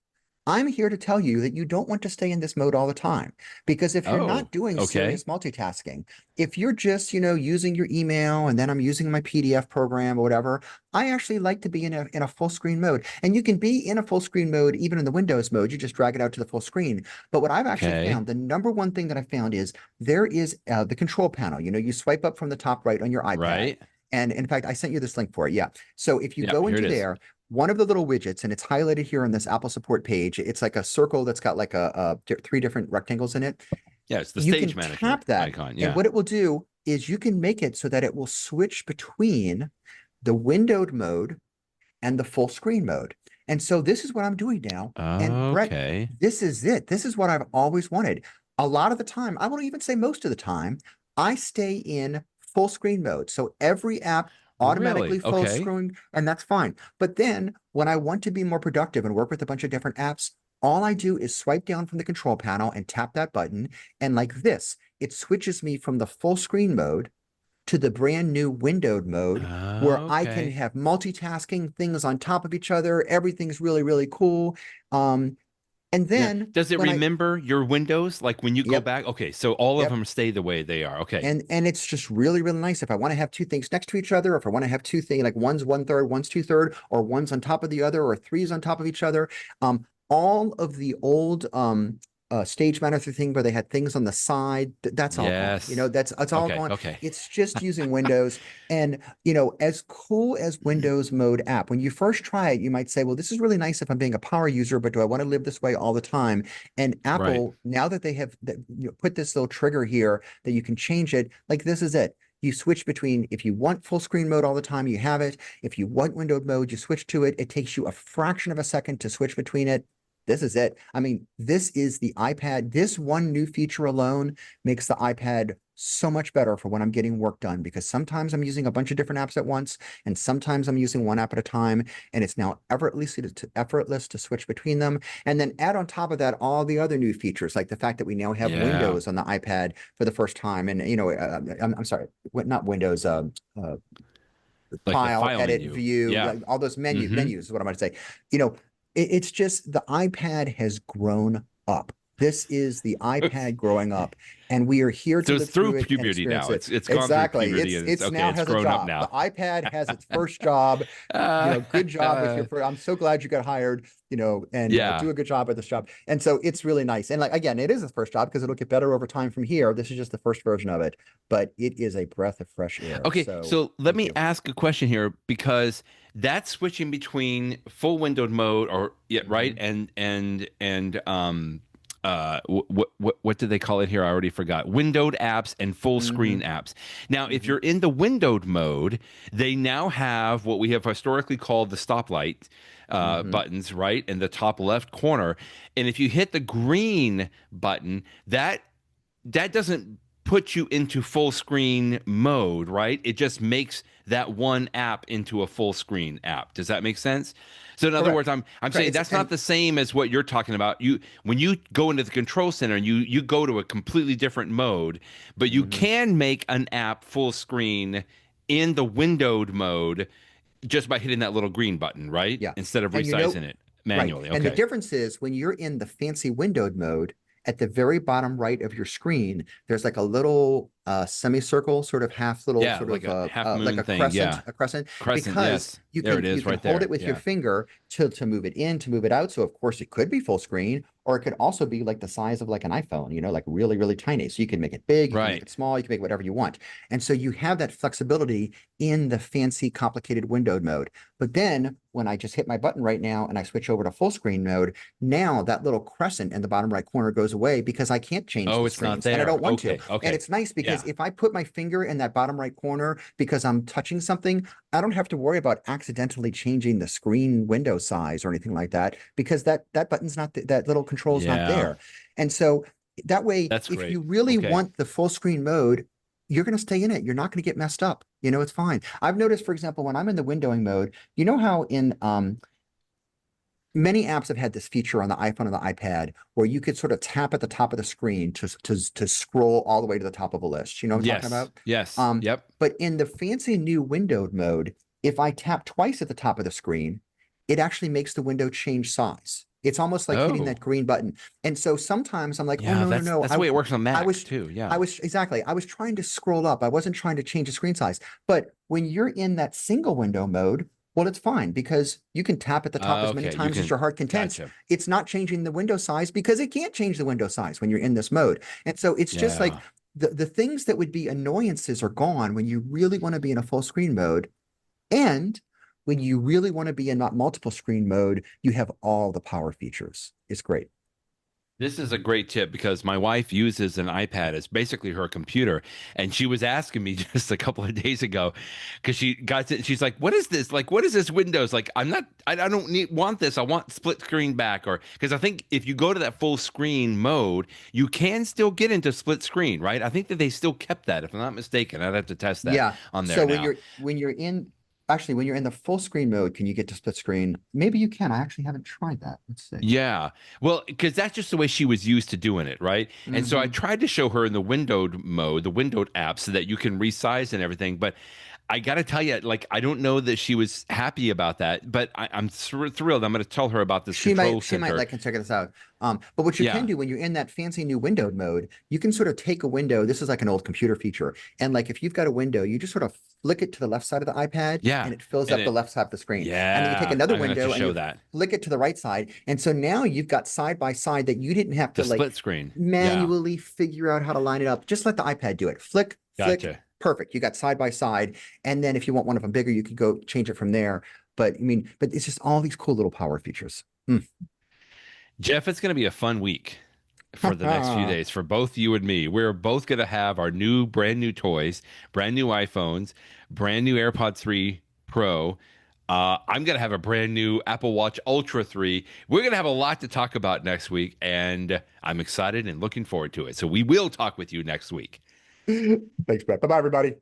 I'm here to tell you that you don't want to stay in this mode all the time, because if you're Oh, not doing okay. serious multitasking, if you're just, using your email and then I'm using my PDF program or whatever, I actually like to be in a full screen mode. And you can be in a full screen mode even in the Windows mode. You just drag it out to the full screen. But what I've actually Okay. found, the number one thing that I found is there is the control panel. You swipe up from the top right on your iPad. Right. And in fact, I sent you this link for it. Yeah. So if you Yep, go here it into is. there, one of the little widgets, and it's highlighted here on this Apple support page. It's like a circle that's got like 3 different rectangles in it. Yeah, it's the You stage can manager tap that, icon. and Yeah. what it will do is you can make it so that it will switch between the windowed mode and the full screen mode. And so this is what I'm doing now. And Brett, Okay. this is it. This is what I've always wanted. A lot of the time, I won't even say most of the time, I stay in full screen mode. So every app Really? automatically full Okay. screen, and that's fine. But then when I want to be more productive and work with a bunch of different apps, all I do is swipe down from the control panel and tap that button. And like this, it switches me from the full screen mode to the brand new windowed mode where I can Okay. have multitasking things on top of each other. Everything's really, really cool. Um, and Yeah. then Does it when remember your windows? Like when you go yep, back? Okay. So all of yep. them stay the way they are. Okay. And it's just really, really nice. If I want to have 2 things next to each other, or if I want to have 2 things, like one's 1/3, one's 2/3, or one's on top of the other, or 3's on top of each other. All of the old stage manager thing where they had things on the side, that's all gone. Yes. That's all Okay. gone. Okay. It's just using Windows. And as cool as Windows Mode app, when you first try it, you might say, well, this is really nice if I'm being a power user, but do I want to live this way all the time? And Right. Apple, now that they have put this little trigger here that you can change it, like this is it. You switch between, if you want full screen mode all the time, you have it. If you want windowed mode, you switch to it. It takes you a fraction of a second to switch between it. This is it. I mean, this is the iPad. This one new feature alone makes the iPad so much better for when I'm getting work done, because sometimes I'm using a bunch of different apps at once, and sometimes I'm using one app at a time, and it's now effortless to switch between them. And then add on top of that all the other new features, like the fact that we now have Yeah. Windows on the iPad for the first time, and I'm sorry, not Windows, Like the file, file edit, menu. view, Yeah. like all those Hmm. menus is what I'm going to say. You know, it's just the iPad has grown up. This is the iPad growing up, and we are here to So it's live through through it and puberty experience now. it. It's gone through Exactly. puberty and It's okay, now it's has a grown up job. The now. iPad has its first job. Uh, Good job with your first. I'm so glad you got hired. And yeah. do a good job at this job. And so it's really nice. And like again, it is the first job because it'll get better over time from here. This is just the first version of it, but it is a breath of fresh air. Okay, So so let thank me you. ask a question here because that's switching between full windowed mode or yeah, right? Mhm. What do they call it here? I already forgot. Windowed apps and full screen Mhm. apps. Now, if Mhm. you're in the windowed mode, they now have what we have historically called the stoplight Mhm. buttons, right, in the top left corner. And if you hit the green button, that doesn't put you into full screen mode, right? It just makes that one app into a full screen app. Does that make sense? So in other words, Correct. I'm Correct. saying It's that's not and the same as what you're talking about. You when you go into the control center and you go to a completely different mode, but you mhm. can make an app full screen in the windowed mode just by hitting that little green button, right? Yeah. Instead of And resizing it right. manually. And the Okay. difference is when you're in the fancy windowed mode, at the very bottom right of your screen, there's like a little semicircle, sort of half little, Yeah, sort like of a half like moon thing. Yeah. a crescent, Crescent, because yes. you There can it is right hold it there. with your Yeah. finger to move it in, to move it out. So of course it could be full screen, or it could also be like the size of like an iPhone, like really, really tiny. So you can make it big, you can make Right. it small, you can make whatever you want. And so you have that flexibility in the fancy, complicated windowed mode. But then when I just hit my button right now and I switch over to full screen mode, now that little crescent in the bottom right corner goes away because I can't change Oh, the it's not screens and I there. don't want to. Okay. And Okay. it's nice because Yeah. if I put my finger in that bottom right corner because I'm touching something, I don't have to worry about accidentally changing the screen window size or anything like that, because that button's not that little control is not Yeah. there. And so that way, That's if you great. really Okay. want the full screen mode, you're going to stay in it. You're not going to get messed up. It's fine. I've noticed, for example, when I'm in the windowing mode, how in many apps have had this feature on the iPhone and the iPad where you could sort of tap at the top of the screen to scroll all the way to the top of a list. You know what I'm talking Yes. about? Yes. Um, Yep. but in the fancy new windowed mode, if I tap twice at the top of the screen, it actually makes the window change size. It's almost like hitting that Oh. green button. And so sometimes I'm like, oh Yeah, no, no, that's no. that's the way it works on I Macs was too. I Yeah. was exactly. I was trying to scroll up. I wasn't trying to change the screen size. But when you're in that single window mode, well, it's fine because you can tap at the top as many Okay. You times as can your heart contents. gotcha. It's not changing the window size because it can't change the window size when you're in this mode. And so it's just like Yeah. the things that would be annoyances are gone when you really want to be in a full screen mode. And when you really want to be in not multiple screen mode, you have all the power features. It's great. This is a great tip because my wife uses an iPad as basically her computer, and she was asking me just a couple of days ago because she got it. She's like, "What is this? Like, what is this Windows? Like, I don't want this. I want split screen back." Or because I think if you go to that full screen mode, you can still get into split screen, right? I think that they still kept that, if I'm not mistaken. I'd have to test that Yeah. on there So now. when you're in the full screen mode, can you get to split screen? Maybe you can. I actually haven't tried that. Let's see. Yeah. Well, because that's just the way she was used to doing it, right? And so I Hmm. tried to show her in the windowed mode, the windowed app, so that you can resize and everything. But I got to tell you, like, I don't know that she was happy about that, but I'm thrilled. I'm going to tell her about this control She might center. like and check this out. But what you can Yeah. do when you're in that fancy new windowed mode, you can sort of take a window. This is like an old computer feature. And like if you've got a window, you just sort of flick it to the left side of the iPad Yeah. and it fills And up the it, left side of the screen. And then you take yeah, another I'm going to have to window and show you that. flick it to the right side. And so now you've got side by side that you didn't have to The like split screen. Yeah. manually figure out how to line it up. Just let the iPad do it. Flick, flick, Gotcha. perfect. You got side by side. And then if you want one of them bigger, you could go change it from there. But it's just all these cool little power features. Hmm. Jeff, it's going to be a fun week for the next few days for both you and me. We're both going to have our brand new toys, brand new iPhones, brand new AirPods 3 Pro. I'm going to have a brand new Apple Watch Ultra 3. We're going to have a lot to talk about next week, and I'm excited and looking forward to it. So we will talk with you next week. Thanks, Brett. Bye-bye, everybody.